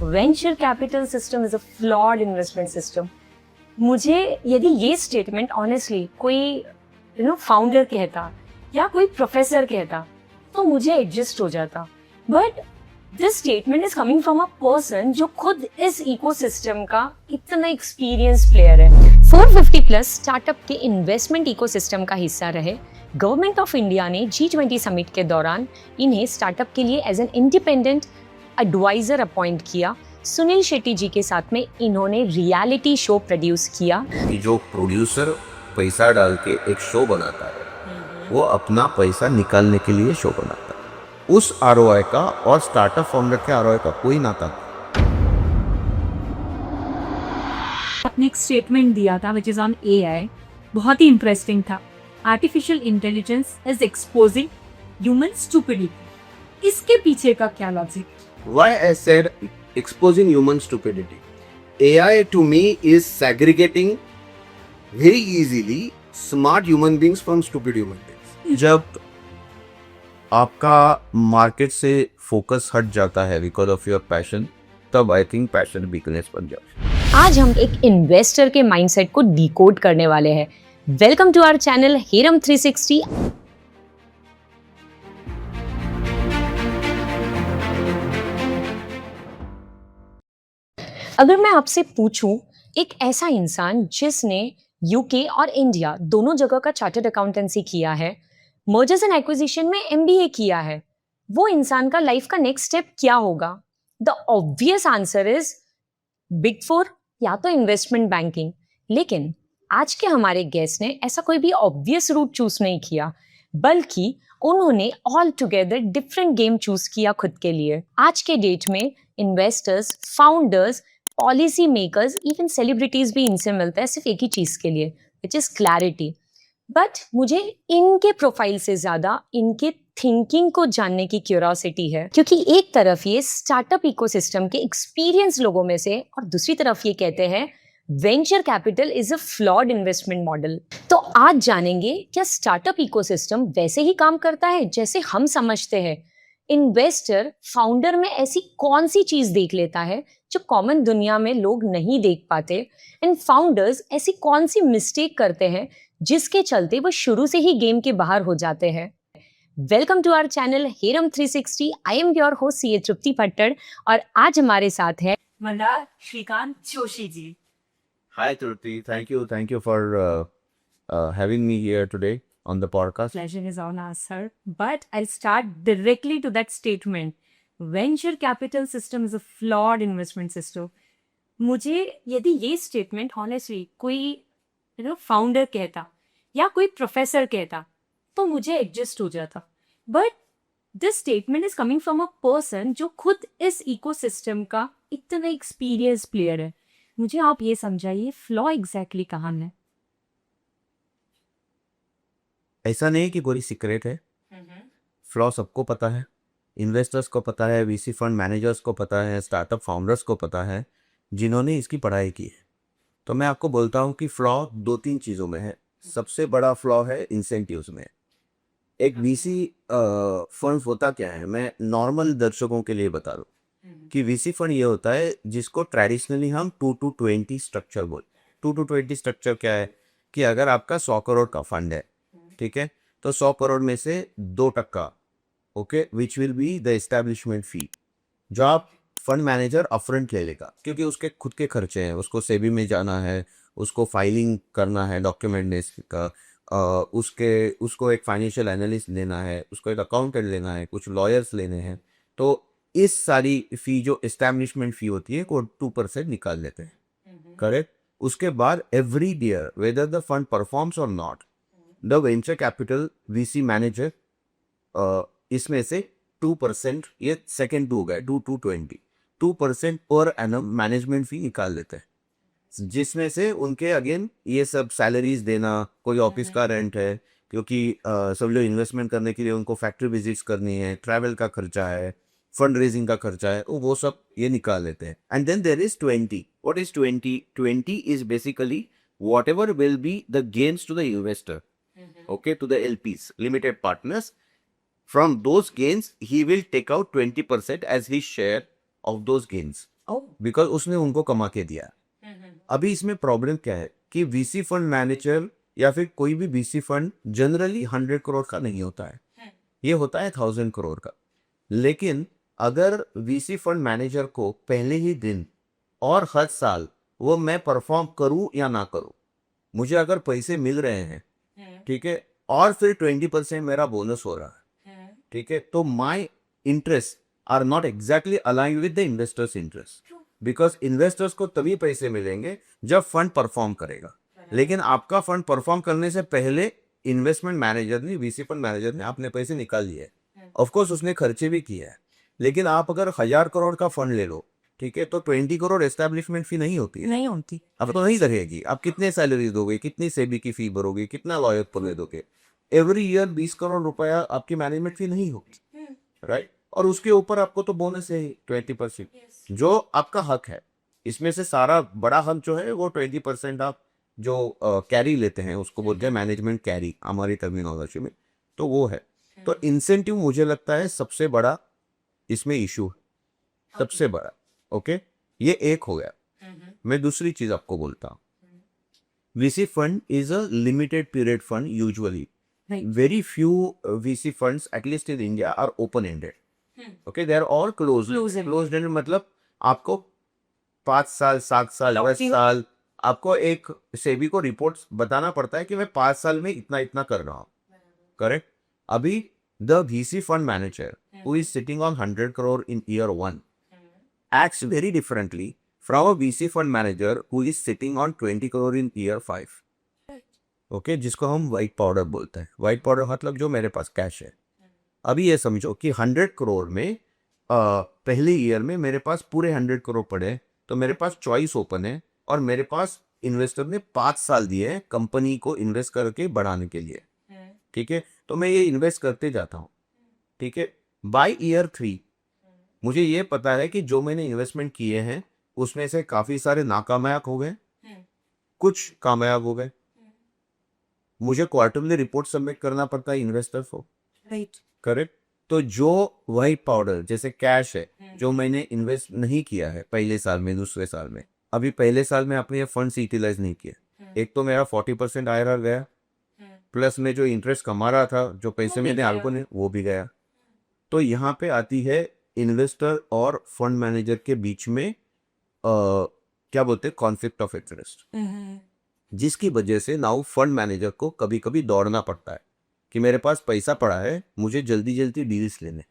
Venture capital system is a flawed investment system. मुझे यदि ये स्टेटमेंट ऑनेस्टली कोई फाउंडर कहता या कोई प्रोफेसर कहता तो मुझे एडजस्ट हो जाता, but this statement is coming from a person जो खुद इस इकोसिस्टम का इतना एक्सपीरियंस प्लेयर है। 450 प्लस स्टार्टअप के इन्वेस्टमेंट इकोसिस्टम का हिस्सा रहे गवर्नमेंट ऑफ इंडिया ने G20 समिट के दौरान इन्हें स्टार्टअप के लिए as an independent advisor appoint किया। सुनील शेट्टी जी के साथ में इन्होंने रियलिटी शो प्रोड्यूस किया। जो प्रोड्यूसर पैसा डाल के एक शो बनाता है वो अपना पैसा निकालने के लिए शो बनाता है। उस ROI का और स्टार्टअप फाउंडर के ROI का कोई नाता नहीं। आपने एक स्टेटमेंट दिया था विच इज ऑन AI, बहुत ही इंटरेस्टिंग था। Artificial intelligence is exposing human stupidity. इसके पीछे का क्या logic? Why I said exposing human stupidity. AI to me is segregating very easily smart human beings from stupid human beings. जब आपका market से focus हट जाता है बिकॉज ऑफ योर पैशन, तब आई थिंक पैशन वीकनेस बन जाता है। आज हम एक इन्वेस्टर के माइंडसेट को डिकोड करने वाले हैं। Welcome to our channel Heram 360। अगर मैं आपसे पूछूं, एक ऐसा इंसान जिसने यूके और इंडिया दोनों जगह का चार्टर्ड अकाउंटेंसी किया है, मर्जर्स एंड एक्विजिशन में MBA किया है, वो इंसान का लाइफ का नेक्स्ट स्टेप क्या होगा? The obvious answer is big 4 या तो इन्वेस्टमेंट बैंकिंग। लेकिन आज के हमारे गेस्ट ने ऐसा कोई भी ऑब्वियस रूट चूज नहीं किया, बल्कि उन्होंने all together different game choose किया खुद के लिए। आज के डेट में investors, founders, policy makers, even celebrities भी इनसे मिलता है सिर्फ एक ही चीज के लिए, विच इज क्लैरिटी। बट मुझे इनके प्रोफाइल से ज्यादा इनके थिंकिंग को जानने की क्यूरियोसिटी है, क्योंकि एक तरफ ये स्टार्टअप इकोसिस्टम के एक्सपीरियंस लोगों में से और दूसरी तरफ ये कहते हैं venture capital is a flawed investment model. तो आज जानेंगे क्या स्टार्टअप इकोसिस्टम वैसे ही काम करता है जैसे हम समझते हैं? इन्वेस्टर फाउंडर में ऐसी कौन सी चीज देख लेता है जो कॉमन दुनिया में लोग नहीं देख पाते, एंड फाउंडर्स ऐसी कौन सी मिस्टेक करते हैं जिसके चलते वो शुरू से ही गेम के बाहर हो जाते हैं? Welcome to our channel Heram 360। I am your host CA Trupti Pattad और आज हमारे साथ है Malhar Shrikant Joshi ji. Hi Trupti, thank you for having me here today on the podcast. Pleasure is on us, sir. But I'll start directly to that statement. Venture capital system is a flawed investment system. मुझे यदि ये statement honestly कोई founder कहता या कोई professor कहता तो मुझे एडजस्ट हो जाता, but this statement is coming from a person जो खुद इस इकोसिस्टम का इतना एक्सपीरियंस प्लेयर है। मुझे आप ये समझाइए फ्लॉ एग्जैक्टली कहाँ है? ऐसा नहीं कि कोई सीक्रेट है, फ्लॉ सबको पता है, इन्वेस्टर्स को पता है, VC फंड मैनेजर्स को पता है, स्टार्टअप फाउंडर्स को पता है जिन्होंने इसकी पढ़ाई की है। तो मैं आपको बोलता हूँ कि फ्लॉ 2-3 चीज़ों में है। सबसे बड़ा फ्लॉ है इंसेंटिव्स में। एक VC फंड होता क्या है, मैं नॉर्मल दर्शकों के लिए बता दूँ कि VC फंड ये होता है जिसको ट्रेडिशनली हम 2 to 20 स्ट्रक्चर बोलते हैं। 2 to 20 स्ट्रक्चर क्या है कि अगर आपका 100 करोड़ का फंड है, ठीक है, तो 100 करोड़ में से 2%, okay, which will be the establishment fee, जो आप फंड मैनेजर अपफ्रंट ले लेगा, क्योंकि उसके खुद के खर्चे हैं, उसको सेबी में जाना है, उसको फाइलिंग करना है डॉक्यूमेंट का, उसको एक फाइनेंशियल एनालिस्ट लेना है, उसको एक अकाउंटेंट लेना है, कुछ लॉयर्स लेने हैं। तो इस सारी फी जो एस्टैब्लिशमेंट फी होती है वो 2% निकाल लेते हैं, करेक्ट। उसके बाद every year whether the fund performs और not, the venture capital VC manager इसमें से 2%, ये सेकेंड 2 हो गया, 2 to 20, 2% पर एनम मैनेजमेंट फी निकाल लेते हैं, जिसमें से उनके अगेन ये सब सैलरीज देना, कोई ऑफिस का रेंट है, क्योंकि सब लोग इन्वेस्टमेंट करने के लिए उनको फैक्ट्री विजिट्स करनी है, ट्रैवल का खर्चा है, फंड रेजिंग का खर्चा है, वो सब ये निकाल लेते हैं। And then there is 20। What is 20? 20 is basically whatever will be the gains to the investor, okay, to the LPs, limited partners. From those gains, he will take out 20% as his share of those gains, Oh. Because उसने उनको कमा के दिया। अभी इसमें problem क्या है कि वीसी फंड मैनेजर या फिर कोई भी वीसी फंड जनरली 100 करोड़ का नहीं होता है, ये होता है 1000 करोड़ का। लेकिन अगर वीसी फंड मैनेजर को पहले ही दिन और हर साल वो मैं परफॉर्म करूं या ना करूं, मुझे अगर पैसे मिल रहे हैं, ठीक है, और फिर 20% मेरा बोनस हो रहा है, ठीक है, तो my interest are not exactly align with the investors interest, because investors को तभी पैसे मिलेंगे जब फंड परफॉर्म करेगा। लेकिन आपका फंड परफॉर्म करने से पहले इन्वेस्टमेंट मैनेजर ने, वीसी फंड मैनेजर ने अपने पैसे निकाल लिए, ऑफकोर्स उसने खर्चे भी किए हैं। लेकिन आप अगर 1000 करोड़ का फंड ले लो, ठीक है, तो 20 करोड़ एस्टेब्लिशमेंट फी नहीं होती है, नहीं होती। अब तो नहीं लगेगी। आप कितने सैलरी दोगे, कितनी सेबी की फी भरोगे, कितना लॉयर पर ले दोगे, एवरी ईयर 20 करोड़ रुपया आपकी मैनेजमेंट फी नहीं होगी, राइट। और उसके ऊपर आपको तो बोनस है 20%, जो आपका हक है। इसमें से सारा बड़ा हक जो है वो 20% आप जो कैरी लेते हैं उसको बोलते हैं मैनेजमेंट कैरी हमारी टर्मिनोलॉजी में, तो वो है। तो इंसेंटिव मुझे लगता है सबसे बड़ा इसमें इशू है, सबसे बड़ा। ओके, ये एक हो गया। मैं दूसरी चीज आपको बोलता हूँ, VC fund is a limited period fund usually. Right. Very few VC funds, at least in India, are open-ended. Okay, they are all closed. Closed-ended. Closed-ended मतलब आपको 5 साल, 7 साल, 10 साल आपको एक सेबी को रिपोर्ट्स बताना पड़ता है कि मैं 5 साल में इतना इतना कर रहा हूँ, करेक्ट। अभी the VC fund manager who is sitting on 100 crore in year 1 acts very differently from a VC fund manager who is sitting on 20 crore in year 5. Okay, जिसको हम वाइट पाउडर बोलते हैं। वाइट पाउडर मतलब जो मेरे पास cash है। अभी ये समझो कि 100 करोड़ में पहले ईयर में मेरे पास पूरे 100 करोड़ पड़े, तो मेरे पास चॉइस ओपन है और मेरे पास इन्वेस्टर ने 5 साल दिए हैं कंपनी को इन्वेस्ट करके बढ़ाने के लिए, ठीक है। तो मैं ये इन्वेस्ट करते जाता हूँ, ठीक है। बाय ईयर 3 मुझे ये पता है कि जो मैंने इन्वेस्टमेंट किए हैं उसमें से काफ़ी सारे नाकामयाब हो गए, कुछ कामयाब हो गए। मुझे क्वार्टरली रिपोर्ट सबमिट करना पड़ता है इन्वेस्टर को, राइट, करेक्ट। तो जो वाइट पाउडर जैसे कैश है जो मैंने इन्वेस्ट नहीं किया है पहले साल में, दूसरे साल में, अभी पहले साल में अपने ये फंड्स यूटिलाइज नहीं किए, एक तो मेरा 40% IRR गया, प्लस में जो इंटरेस्ट कमा रहा था, जो पैसे मैंने आपको ने, वो भी गया। तो यहाँ पे आती है इन्वेस्टर और फंड मैनेजर के बीच में क्या बोलते हैं, कॉन्फ्लिक्ट ऑफ इंटरेस्ट, जिसकी वजह से नाउ फंड मैनेजर को कभी कभी दौड़ना पड़ता है कि मेरे पास पैसा पड़ा है, मुझे जल्दी जल्दी डील्स लेने।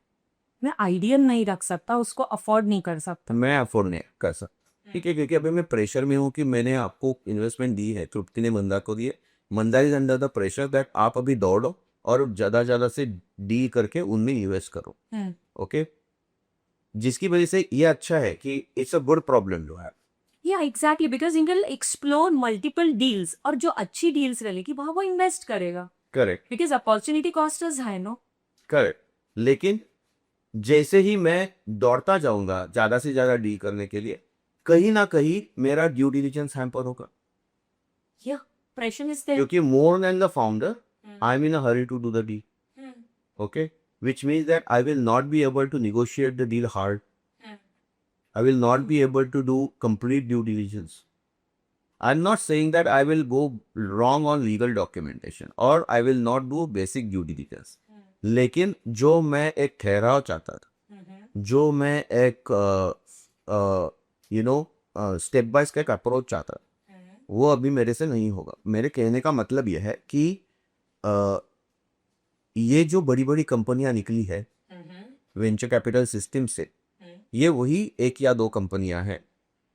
मैं आइडियल नहीं रख सकता, उसको अफोर्ड नहीं कर सकता। मैं अफोर्ड नहीं कर सकता, ठीक है, क्योंकि अभी मैं प्रेशर में हूँ कि मैंने आपको इन्वेस्टमेंट दी है, तृप्ति ने मंदा को दी है, Manda is under the pressure that आप अभी दौड़ो और ज़्यादा से डील करके उनमें इन्वेस्ट करो, ओके। जिसकी वजह से ये अच्छा है कि इट्स अ गुड प्रॉब्लम जो है। Yeah, exactly, because he will explore multiple deals और जो अच्छी डील्स रहेगी वहाँ वो इन्वेस्ट करेगा, correct, because opportunity cost is high, no? Correct. लेकिन जैसे ही मैं दौड़ता जाऊंगा ज्यादा से ज्यादा डील करने के लिए, कहीं ना कहीं मेरा ड्यू डिलिजेंस हैम्पर होगा, Yeah, pressure is there. क्योंकि more than the founder I am in a hurry to do the deal, okay, which means that I will not be able to negotiate the deal hard. I will not be able to do complete due diligence. I'm not saying that I will go wrong on legal documentation or I will not do basic due diligence. लेकिन जो मैं एक ठहराव चाहता था, जो मैं एक स्टेप बाय स्टेप अप्रोच चाहता था, वो अभी मेरे से नहीं होगा। मेरे कहने का मतलब यह है कि ये जो बड़ी बड़ी कंपनियां निकली है वेंचर कैपिटल सिस्टम से, ये वही 1 या 2 कंपनियां हैं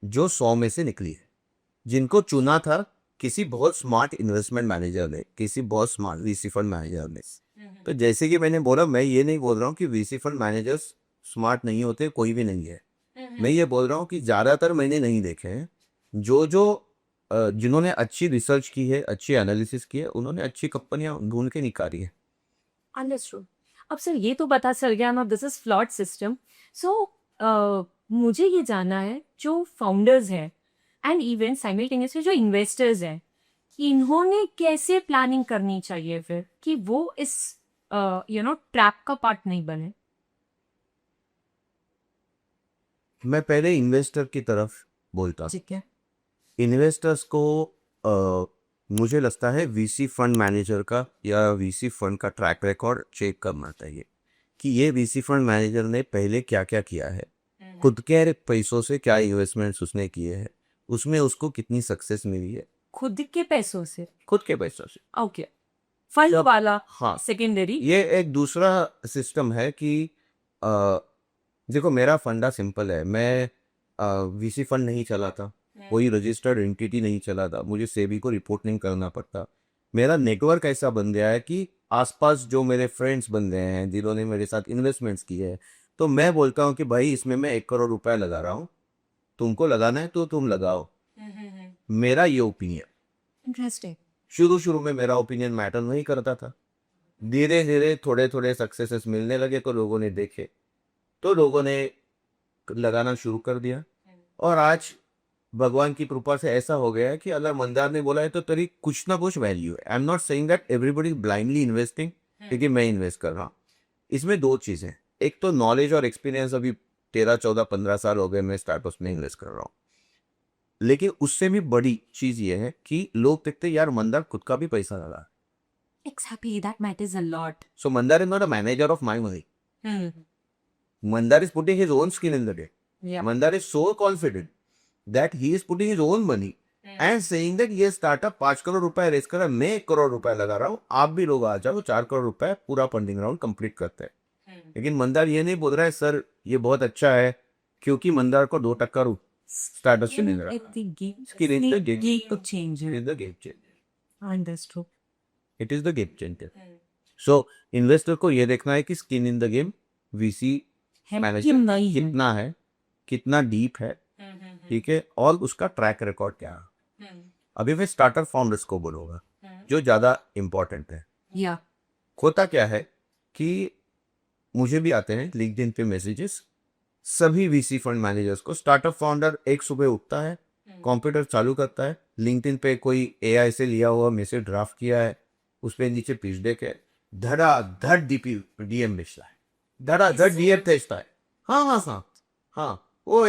जो 100 में से निकली है, जिनको चुना था किसी बहुत स्मार्ट इन्वेस्टमेंट मैनेजर ने, किसी बहुत स्मार्ट वीसी फंड मैनेजर ने। तो जैसे कि मैंने बोला, मैं ये नहीं बोल रहा हूँ कि वीसी फंड मैनेजर्स स्मार्ट नहीं होते, कोई भी नहीं है। मैं ये बोल रहा हूँ कि ज़्यादातर मैंने नहीं देखे हैं जिन्होंने अच्छी रिसर्च की है, अच्छी एनालिसिस की है, उन्होंने अच्छी कंपनियां ढूंढ के निकाली है। अंडरस्टूड। अब सर ये तो पता चल गया ना, दिस इज फ्लॉड सिस्टम। सो मुझे ये जानना है, जो फाउंडर्स हैं एंड इवन साइमल्टेनियसली जो इन्वेस्टर्स हैं, इन्होंने कैसे प्लानिंग करनी चाहिए फिर कि वो इस ट्रैप का पार्ट नहीं बने? मैं पहले इन्वेस्टर की तरफ बोलता हूँ। ठीक है। इन्वेस्टर्स को मुझे लगता है वीसी फंड मैनेजर का या वीसी फंड का ट्रैक रिकॉर्ड चेक करना चाहिए कि ये वीसी फंड मैनेजर ने पहले क्या क्या किया है, खुद के पैसों से क्या इन्वेस्टमेंट्स उसने किए हैं, उसमें उसको कितनी सक्सेस मिली है खुद के पैसों से। खुद के पैसों से। ओके। फंड जब- वाला हाँ, सेकेंडरी। ये एक दूसरा सिस्टम है कि अ, देखो मेरा फंडा सिंपल है। मैं वीसी फंड नहीं चलाता, कोई रजिस्टर्ड एंटिटी नहीं चलाता, मुझे सेबी को रिपोर्ट नहीं करना पड़ता। मेरा नेटवर्क ऐसा बन गया है कि आसपास जो मेरे फ्रेंड्स बन गए हैं जिन्होंने मेरे साथ इन्वेस्टमेंट्स किए हैं, तो मैं बोलता हूँ कि भाई इसमें मैं 1 करोड़ रुपया लगा रहा हूँ, तुमको लगाना है तो तुम लगाओ। मेरा ये ओपिनियन। इंटरेस्टिंग। शुरू शुरू में मेरा ओपिनियन मैटर नहीं करता था, धीरे धीरे थोड़े थोड़े सक्सेसेस मिलने लगे तो लोगों ने देखे, तो लोगों ने लगाना शुरू कर दिया। और आज भगवान की कृपा से ऐसा हो गया है कि अगर मंदार ने बोला है तो तेरी कुछ ना कुछ वैल्यू है। I am not saying that everybody blindly investing, क्योंकि मैं इन्वेस्ट कर रहा हूँ। इसमें दो चीज़ें, एक तो नॉलेज और एक्सपीरियंस। अभी 13, 14, 15 साल हो गए मैं स्टार्टअप्स में इन्वेस्ट कर रहा हूँ, लेकिन उससे भी बड़ी चीज़ ये है कि लोग देखते यार मंदार खुद का भी पैसा लगा। Exactly, that matters a lot. So Mandar is not a manager of my money, Mandar is putting his own skin in the game. Yeah. Mandar is so confident that he is putting his own money and saying that ये startup 5 crore रुपए race कर रहा है, मैं 1 करोड़ रुपए लगा रहा हूँ, आप भी लोग आ जाओ, 4 करोड़ रुपए पूरा फंडिंग राउंड कंप्लीट करते हैं. लेकिन मंदार ये नहीं बोल रहा है सर ये बहुत अच्छा है, क्योंकि मंदार को 2% स्टार्टअप से नहीं मिल At the game, Skin in the game. game changer. रहा. The game changer, Understood. It is the game changer. So investor को ये देखना है कि skin in the game VC manager नहीं है। कितना है, कितना डीप है, ठीक है, और उसका ट्रैक रिकॉर्ड क्या है. अभी मैं स्टार्टअप फाउंडर्स को बोलूँगा जो ज़्यादा इम्पोर्टेंट है. Yeah. होता क्या है कि मुझे भी आते हैं लिंक्डइन पे मैसेजेस, सभी वीसी फंड मैनेजर्स को. स्टार्टअप फाउंडर एक सुबह उठता है, कंप्यूटर चालू करता है, लिंक्डइन पे कोई एआई से लिया हुआ मैसेज ड्राफ्ट किया है, उस पे नीचे पिच डेक है, धड़ाधड़ डीएम भेजता है, धड़ाधड़ डीएम भेजता है. हाँ, वो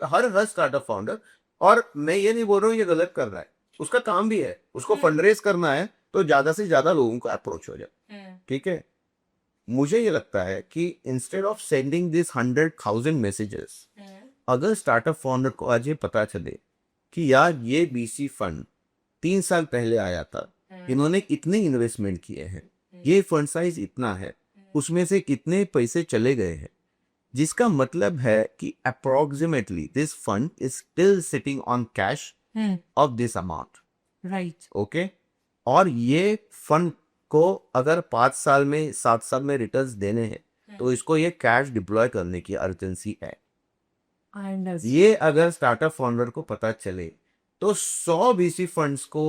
हर स्टार्टअप फाउंडर. और मैं ये नहीं बोल रहा हूँ ये गलत कर रहा है, उसका काम भी है, उसको फंडरेज करना है तो ज्यादा से ज्यादा लोगों को अप्रोच हो जाए. ठीक है, मुझे ये लगता है कि instead of sending this 100,000 messages, अगर स्टार्टअप फाउंडर को आज ये पता चले कि यार ये बीसी फंड 3 साल पहले आया था, इन्होंने इतने इन्वेस्टमेंट किए हैं, ये फंड साइज इतना है, उसमें से कितने पैसे चले गए हैं, जिसका मतलब है कि approximately this fund is still sitting on cash of this amount. Right. Okay, और ये फंड को अगर 5 साल में 7 साल में रिटर्न्स देने हैं तो इसको ये कैश डिप्लॉय करने की अर्जेंसी है. Understood. ये अगर स्टार्टअप फाउंडर को पता चले तो 100 बीसी फंड्स को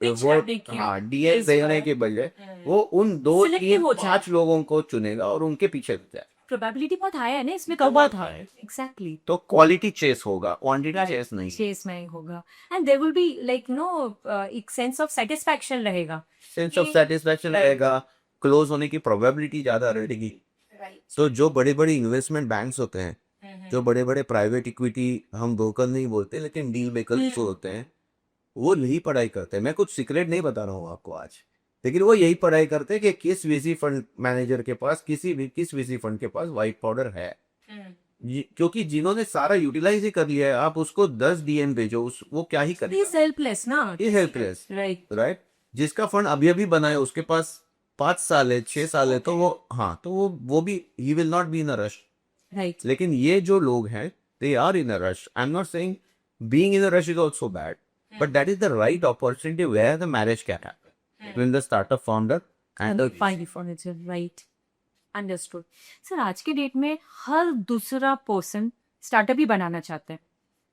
डीएस देने के बजाय वो उन 2, Selective 3, हो जाए. 5 लोगों को चुनेगा और उनके पीछे लग जाए. Probability बहुत हाई है ना इसमें, कब बात है? Exactly. तो क्वालिटी चेस होगा, क्वांटिटी चेस नहीं. Chase में ही होगा. And there will be like एक sense of satisfaction रहेगा. सेंस ऑफ सेटिस्फैक्शन रहेगा, क्लोज होने की प्रोबेबिलिटी ज्यादा रहेगी. तो जो बड़े बड़े इन्वेस्टमेंट बैंक्स होते हैं, जो बड़े बड़े प्राइवेट इक्विटी, हम ब्रोकर नहीं बोलते लेकिन डील मेकर्स जो होते हैं, वो यही पढ़ाई करते हैं. मैं कुछ सीक्रेट नहीं बता रहा हूँ आपको आज, लेकिन वो यही पढ़ाई करते हैं कि किस वीसी फंड मैनेजर के पास, किस वीसी फंड के पास व्हाइट पाउडर है. क्योंकि जिन्होंने सारा यूटिलाइज ही कर लिया है, आप उसको 10 डीएम भेजो, वो क्या ही करेगा. He's helpless ना. ये हेल्पलेस, Right. राइट. जिसका फंड अभी अभी बना है उसके पास 5 साल है, 6 साल है, तो वो भी he will not be in a rush. Right. लेकिन ये जो लोग हैं they are in a rush. I am not saying being in a rush is also bad, but that is the right opportunity where the marriage can happen between the startup founder and the Find furniture. Right. Understood. Sir आज के date में हर दूसरा person startup ही बनाना चाहता है,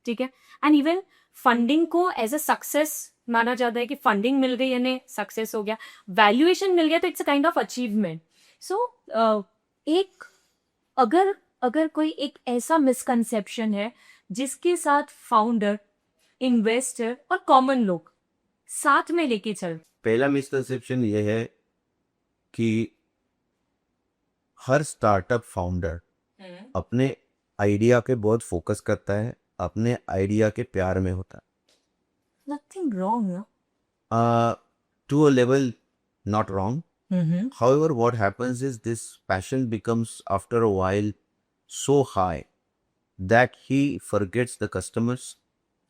ठीक है, and even funding को as a success माना जाता है कि फंडिंग मिल गई यानी सक्सेस हो गया, वैल्यूएशन मिल गया तो it's a kind of achievement. So एक अगर कोई एक ऐसा मिसकंसेप्शन है जिसके साथ फाउंडर, इन्वेस्टर और कॉमन लोग साथ में लेके चल. पहला मिसकंसेप्शन ये है कि हर स्टार्टअप फाउंडर अपने आइडिया पे बहुत फोकस करता है, अपने आइडिया के प्यार में होता Nothing wrong, no? है, to a level not wrong. Mm-hmm. However, what happens is this passion becomes after a while so high that he forgets the customers,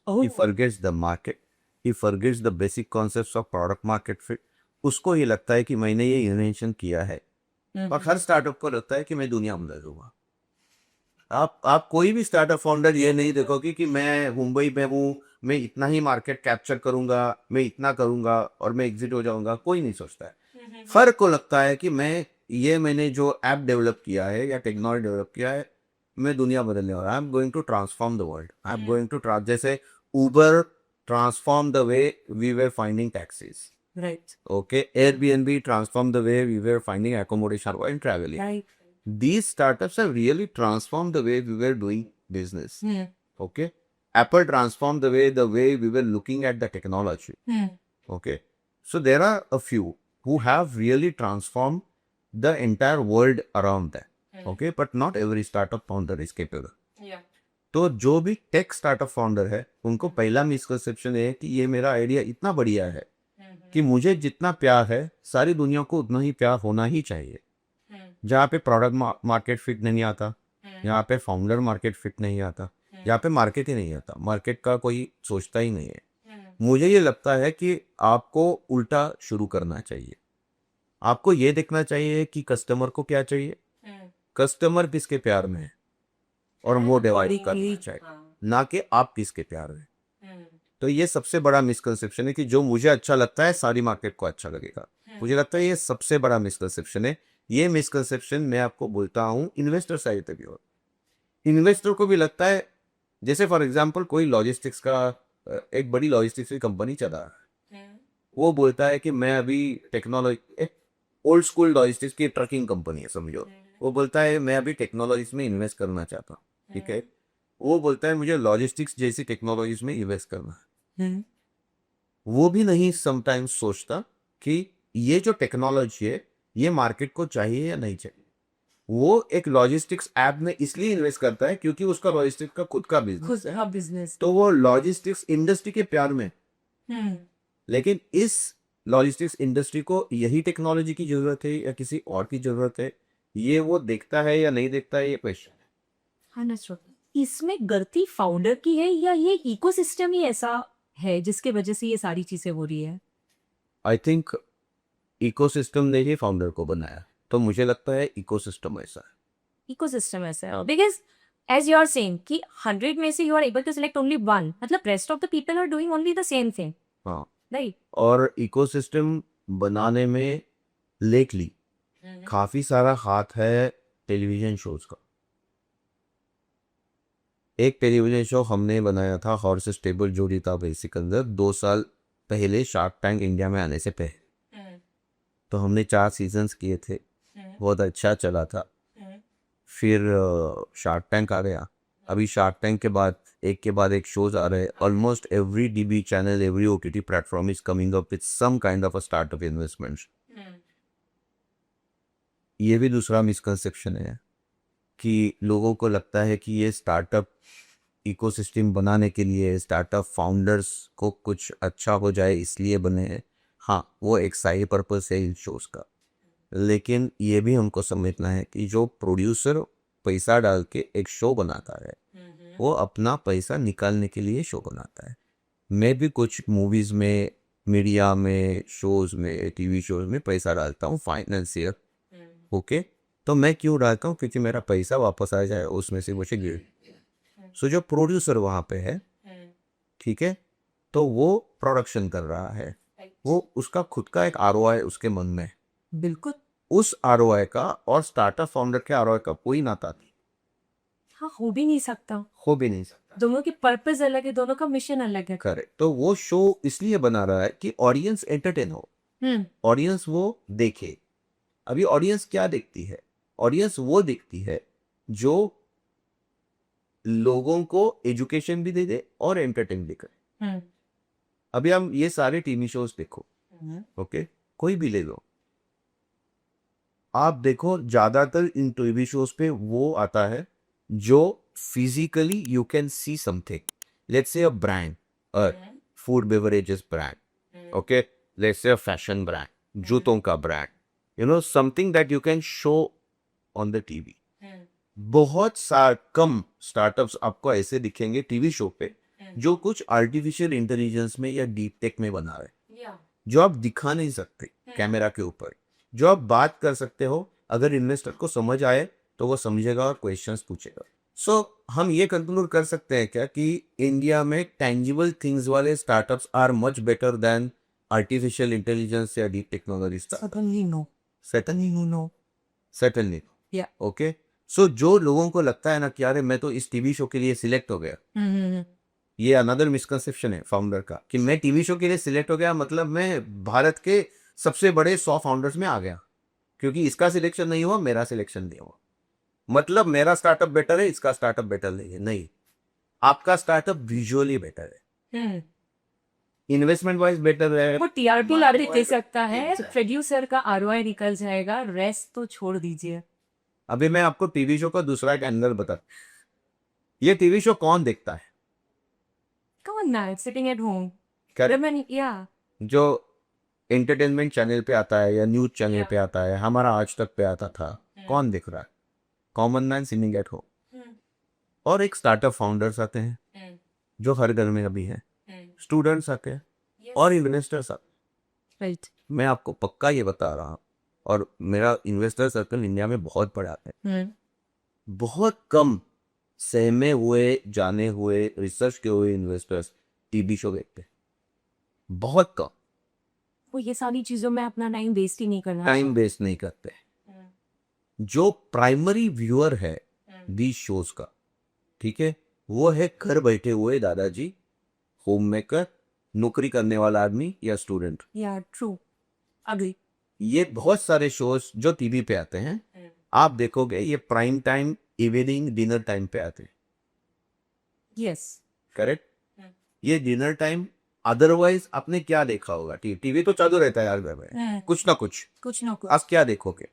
he forgets the market, he forgets the basic concepts of product market fit. उसको ये लगता है कि मैंने ये invention किया है. और हर स्टार्टअप को लगता है कि मैं दुनिया बदल दूंगा. आप कोई भी स्टार्टअप फाउंडर ये नहीं देखोगे कि मैं मुंबई में हूँ, मैं इतना ही मार्केट कैप्चर करूंगा, मैं इतना करूंगा और मैं एग्जिट हो जाऊंगा. कोई नहीं सोचता है. हर को लगता है कि मैंने जो ऐप डेवलप किया है या टेक्नोलॉजी डेवलप किया है, मैं दुनिया बदलने वाला. I am going to transform the world. I am going to जैसे Uber transform the way we were finding taxis. Right. Okay, Airbnb transformed the way we were finding accommodation while traveling. Right. These startups have really transformed the way we were doing business. Hmm. Okay, Apple transformed the way we were looking at the technology. Hmm. Okay, so there are a few who have really transformed the entire world around that. Okay, but not every startup founder is capable. Yeah. तो जो भी tech startup founder है, उनको पहला misconception है कि ये मेरा आइडिया इतना बढ़िया है कि मुझे जितना प्यार है सारी दुनिया को उतना ही प्यार होना ही चाहिए. जहाँ पे प्रोडक्ट मार्केट फिट नहीं आता, यहाँ पे फाउंडर मार्केट फिट नहीं आता, यहाँ पे मार्केट ही नहीं आता, मार्केट का कोई सोचता ही नहीं है. मुझे ये लगता है कि आपको उल्टा शुरू करना चाहिए. आपको ये देखना चाहिए कि कस्टमर को क्या चाहिए, कस्टमर किसके प्यार में है, और वो डिवाइड करना चाहिए, ना कि आप किसके प्यार में. तो ये सबसे बड़ा मिसकंसेप्शन है कि जो मुझे अच्छा लगता है सारी मार्केट को अच्छा लगेगा. मुझे लगता है ये सबसे बड़ा मिसकंसेप्शन है. ये मिसकंसेप्शन मैं आपको बोलता हूँ इन्वेस्टर साइड पे भी हो. इन्वेस्टर को भी लगता है, जैसे फॉर एग्जांपल कोई लॉजिस्टिक्स का एक बड़ी लॉजिस्टिक्स की कंपनी चला रहा है, वो बोलता है कि मैं अभी टेक्नोलॉजी, ओल्ड स्कूल लॉजिस्टिक्स की ट्रकिंग कंपनी है समझो, वो बोलता है मैं अभी टेक्नोलॉजीज में इन्वेस्ट करना चाहता हूँ. ठीक है, वो बोलता है मुझे लॉजिस्टिक्स जैसी टेक्नोलॉजीज में इन्वेस्ट करना है. वो भी नहीं समटाइम्स सोचता कि ये जो टेक्नोलॉजी है ये मार्केट को चाहिए या नहीं चाहिए. वो एक लॉजिस्टिक्स ऐप में इसलिए इन्वेस्ट करता है क्योंकि उसका लॉजिस्टिक्स का खुद का बिजनेस है, बिजनेस. तो वो लॉजिस्टिक्स इंडस्ट्री के प्यार में. लेकिन इस लॉजिस्टिक्स इंडस्ट्री को यही टेक्नोलॉजी की जरूरत है या किसी और की जरूरत है, ये वो देखता है या नहीं देखता है, ये क्वेश्चन. इसमें गलती फाउंडर की है या ये इकोसिस्टम ही ऐसा है जिसके वजह से ये सारी चीजें हो रही है? आई थिंक इकोसिस्टम ने ही फाउंडर को बनाया, तो मुझे लगता है इकोसिस्टम ऐसा है. इकोसिस्टम ऐसा है because as you are saying कि 100 में से you are able to select only one, मतलब rest of the people are doing only the same thing. हाँ, राइट. और इकोसिस्टम बनाने में लेटली काफी सारा हाथ है टेलीविजन शोज का. एक टेलीविजन शो हमने बनाया था, हॉर्स स्टेबल जोड़ी था बेसिक अंदर, 2 साल पहले शार्क टैंक इंडिया में आने से पहले. तो हमने 4 सीजन्स किए थे, बहुत अच्छा चला था. फिर शार्क टैंक आ गया. अभी शार्क टैंक के बाद एक शोज आ रहे हैं. Almost every DB channel, every OTT platform is coming up with some kind of a startup investment. ये भी दूसरा मिसकंसेप्शन है कि लोगों को लगता है कि ये स्टार्टअप इकोसिस्टम बनाने के लिए, स्टार्टअप फाउंडर्स को कुछ अच्छा हो जाए इसलिए बने हैं. हाँ, वो एक साइड पर्पस है इन शोज़ का, लेकिन ये भी हमको समझना है कि जो प्रोड्यूसर पैसा डाल के एक शो बनाता है, वो अपना पैसा निकालने के लिए शो बनाता है. मैं भी कुछ मूवीज़ में, मीडिया में, शोज़ में, टीवी शोज़ में पैसा डालता हूँ, फाइनेंशियर. ओके, तो मैं क्यों डालता हूँ? क्योंकि मेरा पैसा वापस आ जाए, उसमें से मुझे गिर. सो जो प्रोड्यूसर वहाँ पे है, ठीक है, तो वो प्रोडक्शन कर रहा है, वो उसका खुद का एक आरओआई उसके मन में. बिल्कुल. उस आरओआई का और स्टार्टअप फाउंडर के आरओआई का कोई नाता नहीं. हाँ, हो भी नहीं सकता. हो भी नहीं सकता. दोनों की पर्पस अलग है, दोनों का मिशन अलग है. करेक्ट. तो वो शो इसलिए बना रहा है कि ऑडियंस एंटरटेन हो, ऑडियंस वो देखे. अभी ऑडियंस क्या देखती है? ऑडियंस वो देखती है जो लोगों को एजुकेशन भी दे दे और एंटरटेन भी करे. अभी हम ये सारे टीवी शोज देखो, ओके, कोई भी ले लो, आप देखो ज्यादातर इन टीवी शोज पे वो आता है जो physically you can see something. Let's say a brand, a food beverages brand, okay? Let's say a fashion brand, जूतों का brand, you know, something that you can show on the TV. बहुत कम startups आपको ऐसे दिखेंगे TV show पे जो कुछ artificial intelligence में या डीप टेक में बना रहे, जो आप दिखा नहीं सकते कैमरा के ऊपर, जो आप बात कर सकते हो, अगर इन्वेस्टर को समझ आए तो वो समझेगा और क्वेश्चंस पूछेगा. सो हम ये कंक्लूड कर सकते हैं क्या कि इंडिया में टेंजिबल थिंग्स वाले startups are much better than artificial intelligence या deep technology startup? Certainly no. Certainly. Yeah. Okay. So जो लोगों को लगता है ना कि यार मैं तो इस टीवी शो के लिए सिलेक्ट हो गया, ये अनदर मिसकंसेप्शन है फाउंडर का कि मैं टीवी शो के लिए सिलेक्ट हो गया मतलब मैं भारत के सबसे बड़े 100 फाउंडर्स में आ गया, क्योंकि इसका सिलेक्शन नहीं हुआ, मेरा सिलेक्शन नहीं हुआ, मतलब मेरा स्टार्टअप बेटर है, इसका स्टार्टअप बेटर नहीं है. नहीं, आपका स्टार्टअप विजुअली बेटर है, इन्वेस्टमेंट वाइज बेटर है. वो टीआरपी लाके दे सकता है, प्रोड्यूसर का आरओआई निकल जाएगा, रेस्ट तो छोड़ दीजिए. अभी मैं आपको टीवी शो का दूसरा एक एंगल बता. ये टीवी शो कौन देखता है? Come on now, sitting at home. Correct. Yeah. जो एंटरटेनमेंट चैनल पे आता है या न्यूज चैनल पे आता है, हमारा आज तक पे आता था, कौन देख रहा है? Common man sitting at home. और एक स्टार्टअप फाउंडर्स आते हैं जो हर घर में अभी हैं, स्टूडेंट्स आते हैं और इन्वेस्टर्स आते हैं. Right. मैं आपको पक्का ये बता रहा हूँ, और मेरा इन्वेस्टर सर्कल इंडिया में बहुत बड़ा है, बहुत कम सहमे हुए, जाने हुए, रिसर्च के हुए इन्वेस्टर्स टीवी शो देखते हैं, बहुत कम. वो ये सारी चीजों में अपना टाइम वेस्ट ही नहीं करना. टाइम वेस्ट नहीं करते. जो प्राइमरी व्यूअर है दीज शोज का, ठीक है, वो है घर बैठे हुए दादाजी, होम मेकर, नौकरी करने वाला आदमी या स्टूडेंट. Yeah, true. Agree. ये बहुत सारे शोज जो टीवी पे आते हैं, आप देखोगे ये prime time, evening, dinner time पे आते हैं. Yes. करेक्ट. ये डिनर टाइम, अदरवाइज आपने क्या देखा होगा? टीवी तो चालू रहता है यार घर में, कुछ ना कुछ. कुछ ना कुछ. आप क्या देखोगे?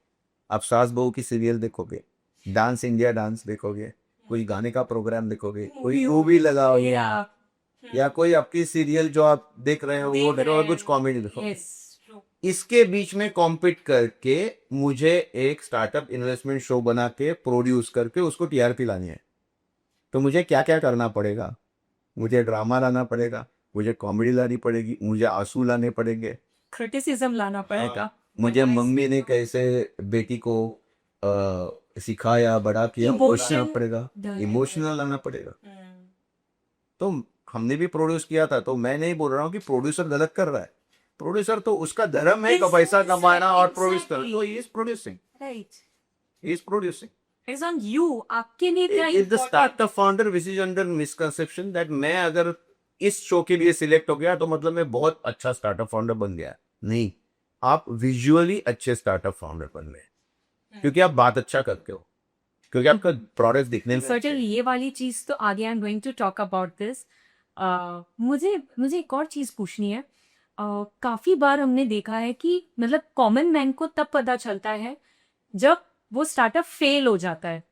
आप सास बहू की सीरियल देखोगे, डांस इंडिया डांस देखोगे, कोई गाने का प्रोग्राम देखोगे, कोई मूवी लगाओगे, Yeah. या कोई आपकी सीरियल जो आप देख रहे हो वो देखोगे, कुछ कॉमेडी देखोगे. Yes. True. इसके बीच में कॉम्पीट करके मुझे एक स्टार्टअप इन्वेस्टमेंट शो बना के प्रोड्यूस करके उसको टीआरपी लानी है, तो मुझे क्या क्या करना पड़ेगा? मुझे ड्रामा लाना पड़ेगा, मुझे कॉमेडी लानी पड़ेगी, मुझे आंसू लाने पड़ेंगे, Criticism लाना पड़ेगा. मुझे मम्मी ने कैसे बेटी को सिखाया, बड़ा किया, Emotion सोचना पड़ेगा, डालना इमोशनल लाना पड़ेगा. तो हमने भी प्रोड्यूस किया था, तो मैं नहीं बोल रहा हूँ कि प्रोड्यूसर गलत कर रहा है. प्रोड्यूसर तो उसका धर्म है कि पैसा कमाना और प्रोड्यूस करना. He is producing, Right. He is producing. It's on you. आपके लिए क्या is the startup founder which is under misconception that मैं अगर इस शो के लिए सिलेक्ट हो गया तो मतलब मैं बहुत अच्छा स्टार्टअप फाउंडर बन गया. नहीं, आप विजुअली अच्छे स्टार्टअप फाउंडर बन गए, क्योंकि आप बात अच्छा करते हो, क्योंकि आपका प्रोडक्ट दिखने में सर्टेन ये वाली चीज तो आगे I am going to talk about this. मुझे एक और चीज पूछनी है. काफी बार हमने देखा है कि मतलब कॉमन मैन को तब पता चलता है जब वो स्टार्टअप फेल हो जाता है,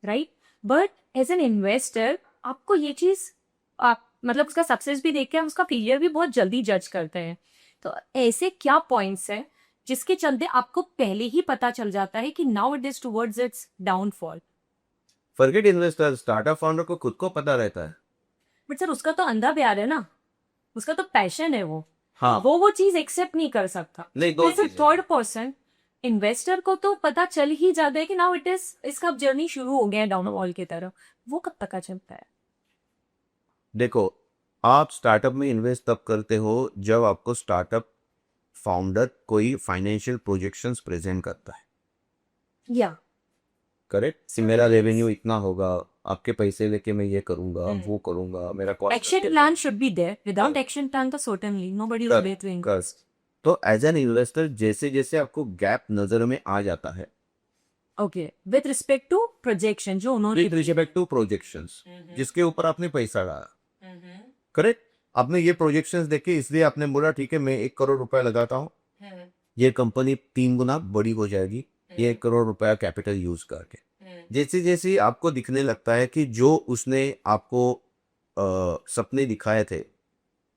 right? But as an investor आपको ये चीज आप मतलब उसका सक्सेस भी देख के हम उसका फेलियर भी बहुत जल्दी जज करते हैं. तो ऐसे क्या पॉइंट्स हैं जिसके चलते आपको पहले ही पता चल जाता है कि now it is towards it's downfall? Forget investor, startup founder को खुद को पता रहता है. बट सर उसका तो अंधा प्यार है ना, उसका तो पैशन है वो. हाँ, वो चीज एक्सेप्ट नहीं कर सकता. नहीं, दो चीजें. थर्ड पर्सन इन्वेस्टर को तो पता चल ही जाता है कि नाउ इट इज इसका जर्नी शुरू हो गया है डाउनफॉल की तरफ. वो कब तक चलता है? देखो, आप स्टार्टअप में इन्वेस्ट तब करते हो जब आपको स्टार्टअप फाउंडर कोई फाइनेंशियल प्रोजेक्शंस प्रेजेंट करता है. या करेक्ट. मेरा रेवेन्यू इतना होगा, आपके पैसे लेके मैं ये करूंगा, वो करूंगा, मेरा action plan should be there. Without action plan तो certainly nobody will be doing. तो एज एन इन्वेस्टर जैसे जैसे आपको गैप नजर में आ जाता है, okay, with respect to projection जो उन्होंने विद रिस्पेक्ट टू प्रोजेक्शंस जिसके ऊपर आपने पैसा लगाया, करेक्ट. आपने ये प्रोजेक्शंस देखे, इसलिए आपने बोला ठीक है मैं 1 करोड़ रुपया लगाता हूँ, ये कंपनी 3 गुना बड़ी हो जाएगी ये 1 करोड़ रुपया कैपिटल यूज करके. जैसे जैसे आपको दिखने लगता है कि जो उसने आपको सपने दिखाए थे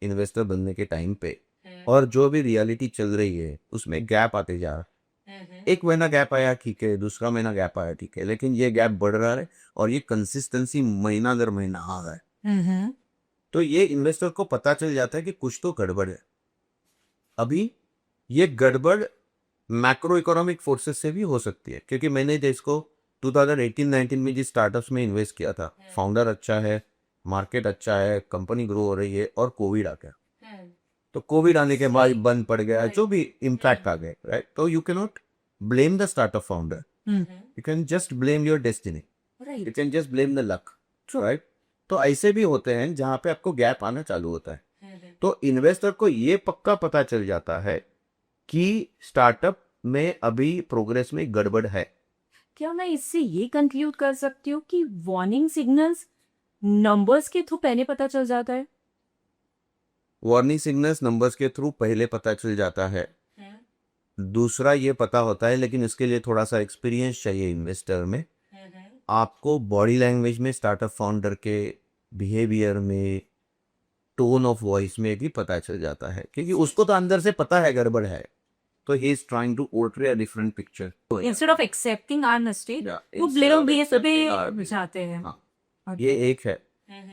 इन्वेस्टर बनने के टाइम पे और जो भी रियलिटी चल रही है उसमें गैप आते जा रहा है। एक महीना गैप आया ठीक है, दूसरा महीना गैप आया ठीक है, लेकिन ये गैप बढ़ रहा है और ये कंसिस्टेंसी महीना दर महीना आ रहा है। तो ये इन्वेस्टर को पता चल जाता है कि कुछ तो गड़बड़ है। अभी ये गड़बड़ मैक्रो इकोनॉमिक फोर्सेस से भी हो सकती है, क्योंकि मैंने जिसको 2018-19 में जिस स्टार्टअप्स में इन्वेस्ट किया था, फाउंडर अच्छा है, मार्केट अच्छा है, कंपनी ग्रो हो रही है और कोविड आ गया। तो कोविड आने के बाद बंद पड़ गया, जो भी इम्पैक्ट आ गए, राइट? तो you can not blame the startup founder, you can just blame your destiny, you can just blame the luck, right? तो ऐसे भी होते हैं जहाँ पे आपको गैप आना चालू होता है। तो इन्वेस्टर को ये पक्का पता चल जाता है कि स्टार्टअप में अभी प्रोग्रेस में गड़बड़ है। क्या मैं इससे ये कंक्लूड कर सकती हूँ कि वार्निंग सिग्नल्स नंबर्स के थ्रू पहले पता चल जाता है? वार्निंग सिग्नल्स नंबर्स के थ्रू पहले पता चल जाता है। दूसरा ये पता होता है, लेकिन इसके लिए थोड़ा सा एक्सपीरियंस चाहिए इन्वेस्टर में। आपको बॉडी लैंग्वेज में, स्टार्टअप फाउंडर के बिहेवियर में, टोन ऑफ वॉइस में भी पता चल जाता है, क्योंकि उसको तो अंदर से पता है गड़बड़ है, तो he is trying to portray a different picture. Instead of accepting our mistake Yeah, वो instead ब्लेम of बेस accepting our पे mistake. जाते हैं। हाँ, ये एक है।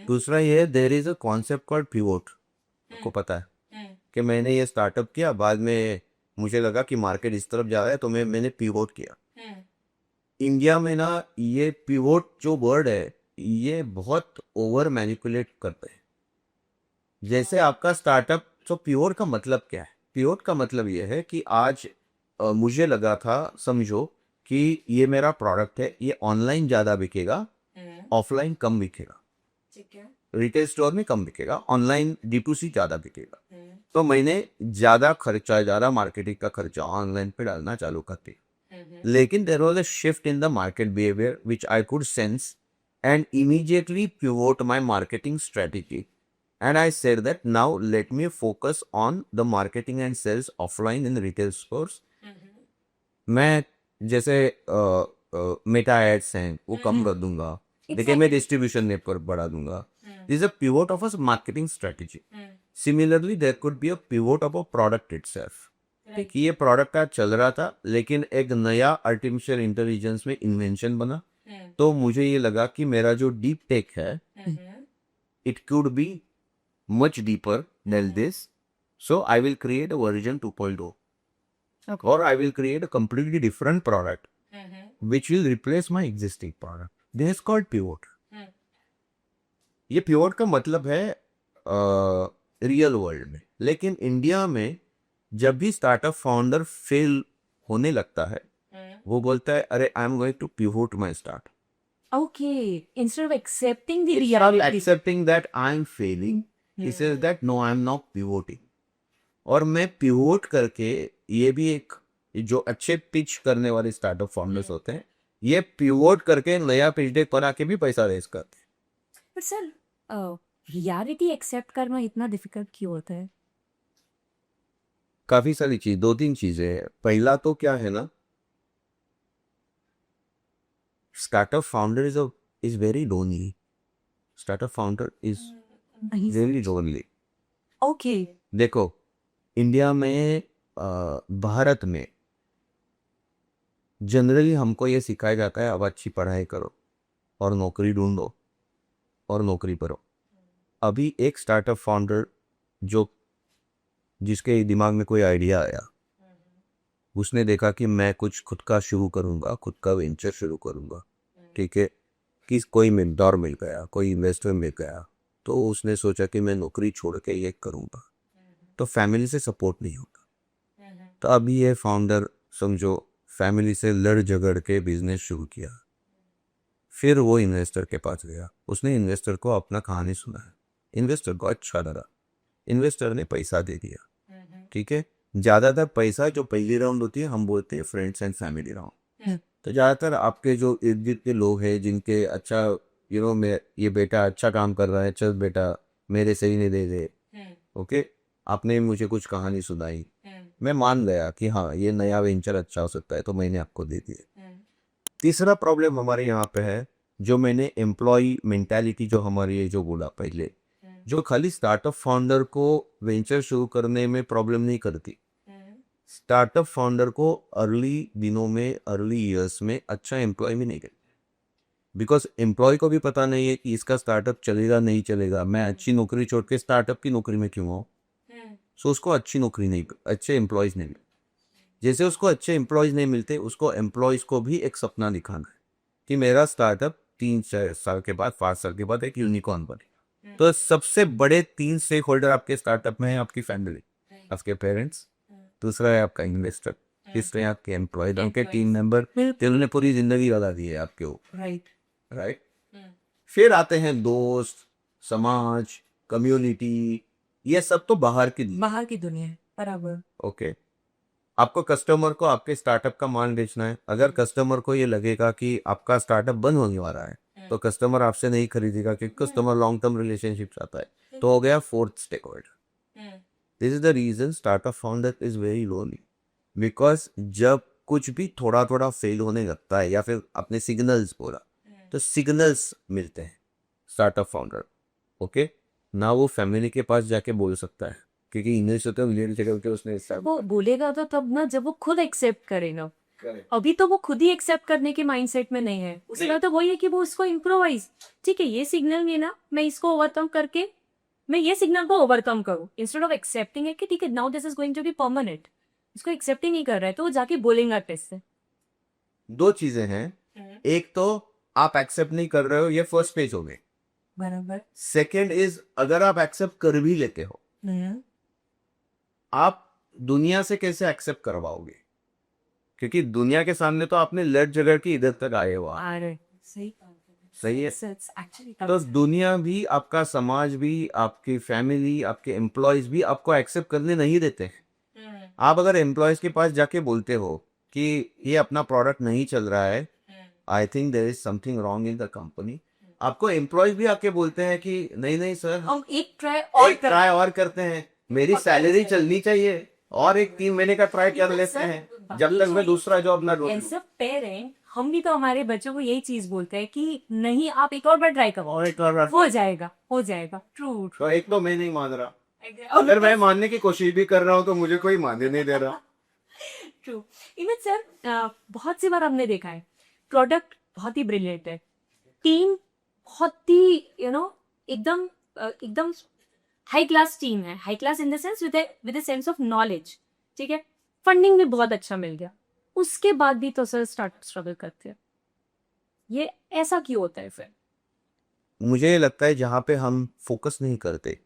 दूसरा ये है, there is a concept called pivot. आपको पता है कि मैंने ये स्टार्टअप किया, बाद में मुझे लगा कि मार्केट इस तरफ जा रहा है, तो मैंने पिवोट किया। इंडिया में ना ये पिवोट जो वर्ड है, ये बहुत ओवर मैनिपुलेट करते हैं। जैसे आपका स्टार्टअप, तो पिवोट का मतलब क्या है? पिवोट का मतलब ये है कि आज मुझे लगा था, समझो कि ये मेरा प्रोडक्ट है, ये ऑनलाइन ज़्यादा बिकेगा, ऑफलाइन कम बिकेगा, रिटेल स्टोर में कम बिकेगा, ऑनलाइन D2C ज़्यादा बिकेगा। तो मैंने ज़्यादा मार्केटिंग का खर्चा ऑनलाइन पे डालना चालू कर दिया। लेकिन there was a shift in the market behaviour which I could sense and immediately pivot my marketing strategy and I said that now let me focus on the marketing and sales offline in retail stores. मैं जैसे Meta ads हैं वो कम कर दूंगा, लेकिन मैं distribution network बढ़ा दूंगा। This is a pivot of a marketing strategy. Similarly there could be a pivot of a product itself. कि ये प्रोडक्ट आज चल रहा था, लेकिन एक नया आर्टिफिशियल इंटेलिजेंस में इन्वेंशन बना, तो मुझे ये लगा कि मेरा जो डीप टेक है, it could be much deeper than this, so I will create a version 2.0, or I will create a completely different product which will replace my existing product. This is called pivot. ये pivot का मतलब है real world में, लेकिन India में जब भी startup founder fail होने लगता है, वो बोलता है अरे I am going to pivot my start. Okay, instead of accepting the Instead of reality. accepting that I am failing, he says that no, I am now pivoting. और मैं pivot करके, ये भी एक, जो अच्छे पिच करने वाले स्टार्टअप फाउंडर्स होते हैं, ये पिवोट करके नया पिच डेक बना के भी पैसा रेस करते हैं। But sir, रियलिटी एक्सेप्ट करना इतना डिफिकल्ट क्यों होता है? काफी सारी चीज, 2-3 चीजें हैं। पहला तो क्या है ना, startup founder is very lonely. Startup founder is very lonely. Okay, देखो, इंडिया में, भारत में जनरली हमको ये सिखाया जाता है, अब अच्छी पढ़ाई करो और नौकरी ढूंढो और नौकरी करो। अभी एक स्टार्टअप फाउंडर जिसके दिमाग में कोई आइडिया आया, उसने देखा कि मैं कुछ खुद का शुरू करूंगा, खुद का वेंचर शुरू करूंगा, ठीक है, कि कोई मेंटोर मिल गया, कोई इन्वेस्टर मिल गया, तो उसने सोचा कि मैं नौकरी छोड़ के ये करूंगा, तो फैमिली से सपोर्ट नहीं होगा। तो अभी ये फाउंडर, समझो, फैमिली से लड़ झगड़ के बिजनेस शुरू किया, फिर वो इन्वेस्टर के पास गया, उसने इन्वेस्टर को अपना कहानी सुनाया, इन्वेस्टर को अच्छा लगा, इन्वेस्टर ने पैसा दे दिया, ठीक है। ज़्यादातर पैसा जो पहली राउंड होती है, हम बोलते हैं फ्रेंड्स एंड फैमिली राउंड। तो ज़्यादातर आपके जो इर्द गिर्द के लोग हैं, जिनके अच्छा, मैं ये बेटा अच्छा काम कर रहा है, चल बेटा मेरे से ही नहीं दे दे, ओके, आपने मुझे कुछ कहानी सुनाई, मैं मान गया कि हाँ ये नया वेंचर अच्छा हो सकता है, तो मैंने आपको दे दिया। तीसरा प्रॉब्लम हमारे यहाँ पे है, जो मैंने एम्प्लॉय मेंटालिटी जो हमारी है जो बोला पहले, जो खाली स्टार्टअप फाउंडर को वेंचर शुरू करने में प्रॉब्लम नहीं करती, स्टार्टअप फाउंडर को अर्ली दिनों में, अर्ली ईयर्स में अच्छा एम्प्लॉय भी नहीं करते। बिकॉज एम्प्लॉय को भी पता नहीं है कि इसका स्टार्टअप चलेगा नहीं चलेगा, मैं अच्छी नौकरी छोड़ के स्टार्टअप की नौकरी में क्यों आऊँ। सो उसको अच्छी नौकरी नहीं, अच्छे एम्प्लॉयज़ नहीं मिलते। जैसे उसको अच्छे एम्प्लॉयज़ नहीं मिलते, उसको एम्प्लॉयज़ को भी एक सपना दिखाना है कि मेरा स्टार्टअप 3 साल के बाद, 5 साल के बाद एक यूनिकॉर्न बने। तो सबसे बड़े 3 स्टेक होल्डर आपके स्टार्टअप में है, आपकी फैमिली, आपके पेरेंट्स, दूसरा है आपका इन्वेस्टर, तीसरा है आपके एम्प्लॉयज, उनके टीम मेंबर, जिन्होंने पूरी जिंदगी लगा दी है आपके ऊपर, राइट। फिर आते हैं दोस्त, समाज, कम्युनिटी, ये सब तो बाहर की बाहर की दुनिया है, बराबर। ओके। आपको कस्टमर को आपके स्टार्टअप का माल बेचना है। अगर कस्टमर को ये लगेगा कि आपका स्टार्टअप बंद होने वाला है, तो कस्टमर आपसे नहीं खरीदेगा, क्योंकि कस्टमर लॉन्ग टर्म रिलेशनशिप चाहता है। तो हो गया fourth stakeholder. This is the reason startup founder is very lonely, because जब कुछ भी थोड़ा थोड़ा फेल होने लगता है, या फिर अपने सिग्नल्स बोला, तो सिग्नल्स मिलते हैं स्टार्टअप फाउंडर, ओके ना। वो फैमिली के पास जाके बोल सकता है, क्योंकि इंग्लिश होता है, उसने वो बोलेगा तो तब ना जब वो खुद एक्सेप्ट करेगा। अभी तो वो खुद ही एक्सेप्ट करने के माइंडसेट में नहीं है। उसका तो वही है कि वो उसको इम्प्रोवाइज, ठीक है ये सिग्नल में ना मैं इसको ओवरकम करके मैं ये सिग्नल को ओवरकम करूँ, इंस्टेड ऑफ एक्सेप्टिंग है कि ठीक है now this is going to be permanent, इसको एक्सेप्ट ही नहीं कर रहा है, तो वो जाके बोलेगा टेस्ट से। दो चीजें हैं, एक तो आप एक्सेप्ट नहीं कर रहे हो, ये फर्स्ट पेज हो गए, बराबर। सेकेंड इज अगर आप एक्सेप्ट कर भी लेते हो, आप दुनिया से कैसे एक्सेप्ट करवाओगे, क्योंकि दुनिया के सामने तो आपने लड़ झगड़ के इधर तक आए हो आप। सही है। तो दुनिया भी, आपका समाज भी, आपकी फैमिली, आपके एम्प्लॉयज भी आपको एक्सेप्ट करने नहीं देते। आप अगर एम्प्लॉयज के पास जाके बोलते हो कि ये अपना प्रोडक्ट नहीं चल रहा है, I think there is something wrong in the company, आपको एम्प्लॉयज भी आके बोलते हैं कि नहीं नहीं सर, हम एक ट्राई और करते हैं, मेरी सैलरी चलनी चाहिए, और एक 3 महीने का ट्राई कर लेते हैं, जब तक मैं दूसरा जॉब ना ढूंढूं। एज अ पेरेंट हम भी तो हमारे बच्चों को यही चीज बोलते हैं कि नहीं आप एक और बार ट्राई करो, और एक और बार हो जाएगा हो जाएगा। ट्रू। तो एक तो मैं नहीं मान रहा, अगर मैं मानने की कोशिश भी कर रहा हूँ तो मुझे कोई मानने नहीं दे रहा। ट्रू। इवन सर बहुत सी बार हमने देखा है प्रोडक्ट बहुत ही ब्रिलियंट है, टीम बहुत ही एकदम एकदम हाई क्लास टीम है, high class in the sense with sense of knowledge, ठीक है, फंडिंग भी बहुत अच्छा मिल गया, उसके बाद भी तो सर स्टार्टअप स्ट्रगल करते हैं। ये ऐसा क्यों होता है फिर? मुझे लगता है जहाँ पे हम फोकस नहीं करते,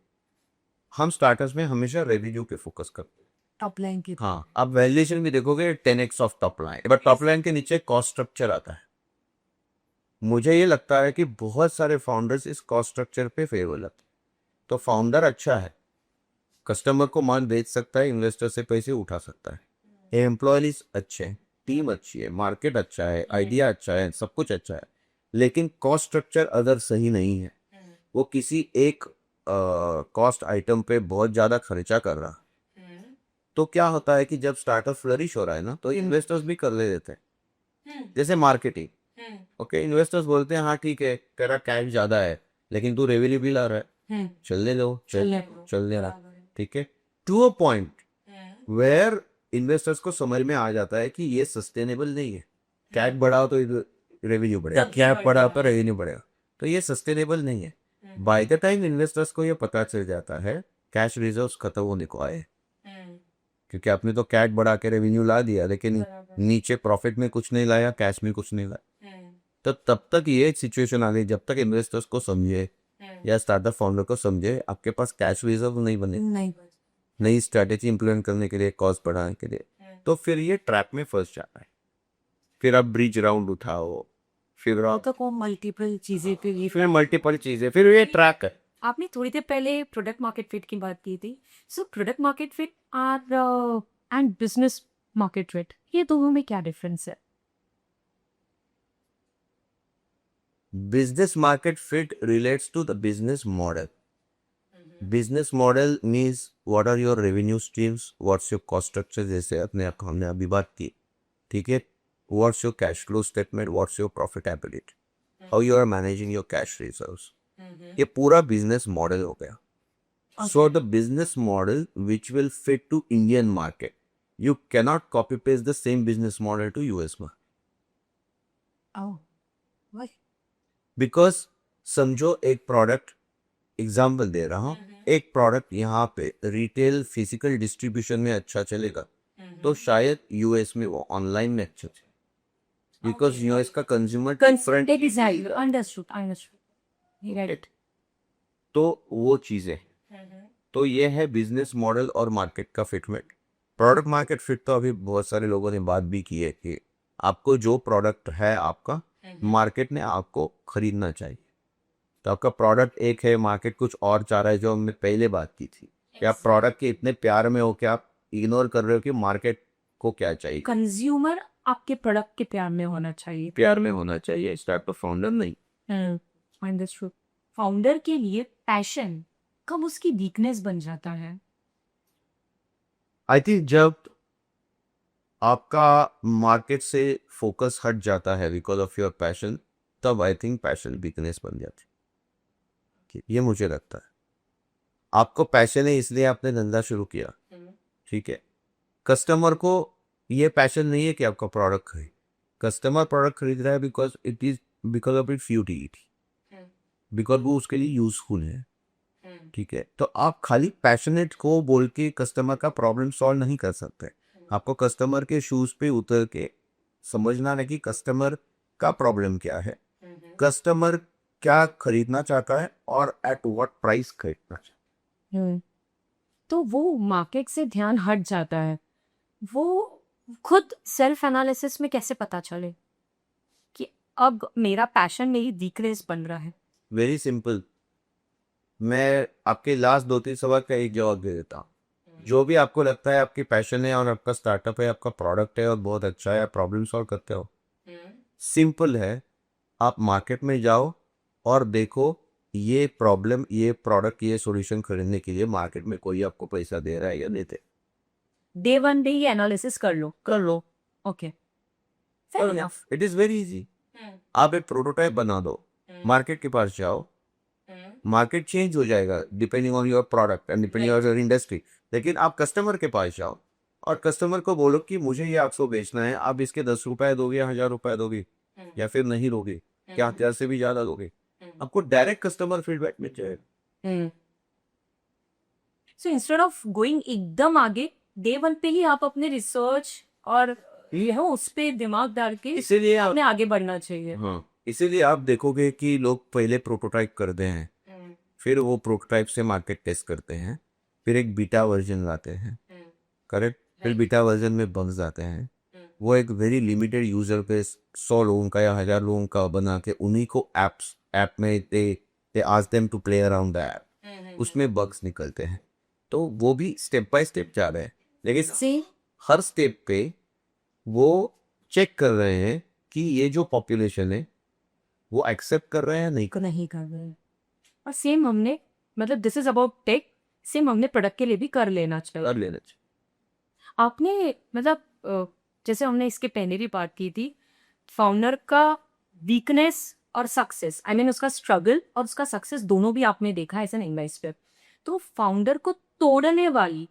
हम स्टार्टअप्स में हमेशा रेवेन्यू पे फोकस करते हैं। टॉप लाइन की। हाँ, आप वैल्यूएशन भी देखोगे 10x of top line, but top line के नीचे कॉस्ट स्ट्रक्चर आता है। मुझे ये लगता है कि बहुत सारे फाउंडर्स इस कॉस्ट स्ट्रक्चर पे फेवर लगते हैं। तो फाउंडर अच्छा है, कस्टमर को माल बेच सकता है, इन्वेस्टर से पैसे उठा सकता है, एम्प्लॉयज अच्छे हैं, टीम अच्छी है, मार्केट अच्छा है, आइडिया अच्छा है, सब कुछ अच्छा है, लेकिन कॉस्ट स्ट्रक्चर अगर सही नहीं है, वो किसी एक कॉस्ट आइटम पे बहुत ज़्यादा खर्चा कर रहा, तो क्या होता है कि जब स्टार्टअप फ्लरिश हो रहा है ना, तो इन्वेस्टर्स भी कर ले देते हैं। जैसे मार्केटिंग, ओके, इन्वेस्टर्स बोलते हैं हाँ ठीक है तेरा कैश ज़्यादा है, लेकिन तू रेवेन्यू भी ला रहा है, चलने दो, चलने रहा, ठीक है, to a point where investors को समझ में आ जाता है कि ये सस्टेनेबल नहीं है। कैश बढ़ाओ तो रेवेन्यू बढ़ेगा, कैश बढ़ाओ तो रेवेन्यू बढ़ेगा, तो ये सस्टेनेबल नहीं है। बाय द टाइम इन्वेस्टर्स को ये पता चल जाता है कैश रिजर्व्स खत्म होने को आए, क्योंकि आपने तो कैश बढ़ा के रेवेन्यू ला दिया, लेकिन नीचे प्रॉफिट में कुछ नहीं लाया, कैश में कुछ नहीं लाया। तो तब तक ये सिचुएशन आ गई, जब तक इन्वेस्टर्स को समझे या स्टार्टअप फाउंडर को समझे आपके पास कैश रिजर्व नहीं बने, नई स्ट्रैटेजी इंप्लीमेंट करने के लिए, कॉस्ट बढ़ाने के लिए, तो फिर ये ट्रैप में फंस जाता है। फिर आप ब्रिज राउंड उठाओ, फिर मल्टीपल चीजें फिर मल्टीपल चीजें, फिर ये ट्रैक है। आपने थोड़ी देर पहले प्रोडक्ट मार्केट फिट की बात की थी। सो प्रोडक्ट मार्केट फिट और एंड बिजनेस मार्केट फिट, ये दोनों में क्या डिफरेंस है? Business market fit relates to the business model. Business model means what are your revenue streams, what's your cost structure, जैसे हमने अभी बात की, ठीक है। what's your cash flow statement, what's your profitability, how you are managing your cash reserves. ये पूरा business model हो गया. So the business model which will fit to Indian market, you cannot copy paste the same business model to US market. Oh, why? Because समझो एक product example दे रहा हूँ, एक product यहाँ पे रिटेल फिजिकल डिस्ट्रीब्यूशन में अच्छा चलेगा तो शायद यूएस में वो ऑनलाइन में अच्छा चलेगा बिकॉज यूएस का consumer different. Exactly. Understood. Right. तो वो चीज़ें, तो ये है बिजनेस मॉडल और मार्केट का फिटमेंट. प्रोडक्ट मार्केट फिट तो अभी बहुत सारे लोगों ने बात भी की है कि आपको जो प्रोडक्ट है आपका मार्केट ने आपको खरीदना चाहिए. तो आपका प्रोडक्ट एक है, मार्केट कुछ और चाह रहा है, जो हमने पहले बात की थी कि आप प्रोडक्ट के इतने प्यार में हो कि आप इग्नोर कर रहे हो कि मार्केट को क्या चाहिए. कंज्यूमर आपके प्रोडक्ट के प्यार में होना चाहिए. प्यार में होना चाहिए, इस टाइप का फाउंडर नहीं. अंडरस्टूड. फाउंडर के लिए पैशन कब उसकी वीकनेस बन जाता है? आई थिंक जब आपका मार्केट से फोकस हट जाता है बिकॉज ऑफ योर पैशन, तब आई थिंक पैशन वीकनेस बन जाती है. ये मुझे लगता है. आपको पैशन है इसलिए आपने धंधा शुरू किया, ठीक है. कस्टमर को ये पैशन नहीं है कि आपका प्रोडक्ट खरीद. कस्टमर प्रोडक्ट खरीद रहा है because of its utility, because वो उसके लिए यूजफुल है, ठीक है. तो आप खाली पैशनेट को बोल के कस्टमर का प्रॉब्लम सॉल्व नहीं कर सकते. आपको कस्टमर के शूज पे उतर के समझना है कि कस्टमर का प्रॉब्लम क्या है, कस्टमर क्या खरीदना चाहता है और एट व्हाट प्राइस खरीदना चाहता है. तो वो मार्केट से ध्यान हट जाता है. वो खुद सेल्फ एनालिसिस में कैसे पता चले कि अब मेरा पैशन मेरी वीकनेस बन रहा है? Very simple. मैं आपके लास्ट 2-3 सवाल का एक जवाब दे देता हूँ. जो भी आपको लगता है आपकी पैशन है और आपका स्टार्टअप है, आपका प्रोडक्ट है और बहुत अच्छा है, आप प्रॉब्लम सॉल्व करते हो, सिंपल है. आप मार्केट में जाओ और देखो ये प्रॉब्लम, ये प्रोडक्ट, ये सॉल्यूशन खरीदने के लिए मार्केट में कोई आपको पैसा दे रहा है या नहीं दे. डे वन डे ही एनालिसिस कर लो. Okay, fair enough. It is very easy. आप एक प्रोटोटाइप बना दो, मार्केट के पास जाओ, मार्केट चेंज हो जाएगा depending on your product and depending on your industry. लेकिन आप कस्टमर के पास जाओ और कस्टमर को बोलो कि मुझे ये आपको बेचना है, आप इसके 10 रुपए दोगे या 1000 रुपए दोगे या फिर नहीं दोगे, क्या 1000 से भी ज्यादा दोगे, आपको डायरेक्ट कस्टमर फीडबैक मिल जाएगा. सो इंस्टेड ऑफ गोइंग एकदम आगे, डे वन पे ही आप अपने रिसर्च और उस पे दिमाग डाल के इसीलिए आप अपने आगे बढ़ना चाहिए. हाँ, इसीलिए आप देखोगे कि लोग पहले प्रोटोटाइप करते हैं, फिर वो प्रोटोटाइप से मार्केट टेस्ट करते हैं, फिर एक बीटा वर्जन लाते हैं, करेक्ट. फिर बीटा वर्जन में बग जाते हैं, वो एक वेरी लिमिटेड यूजर पे 100 लोगों का या 1000 लोगों का बना के उन्हीं को ऐप में they ask them to play around the app, उसमें बग्स निकलते हैं. तो वो भी स्टेप बाय स्टेप जा रहे हैं, लेकिन हर स्टेप पे वो चेक कर रहे हैं कि ये जो पॉपुलेशन है वो एक्सेप्ट कर रहे हैं या नहीं कर नहीं कर रहे हैं. और सेम हमने, मतलब this is about tech, same हमने प्रोडक्ट के लिए भी कर लेना चाहिए. कर लेना चाहिए. आपने मतलब जैसे हमने इसके पहले भी बात की थी, फाउंडर का वीकनेस और सक्सेस, आई मीन उसका स्ट्रगल और उसका सक्सेस दोनों भी आपने देखा है एज एन इन्वेस्टर. तो फाउंडर को तोड़ने वाली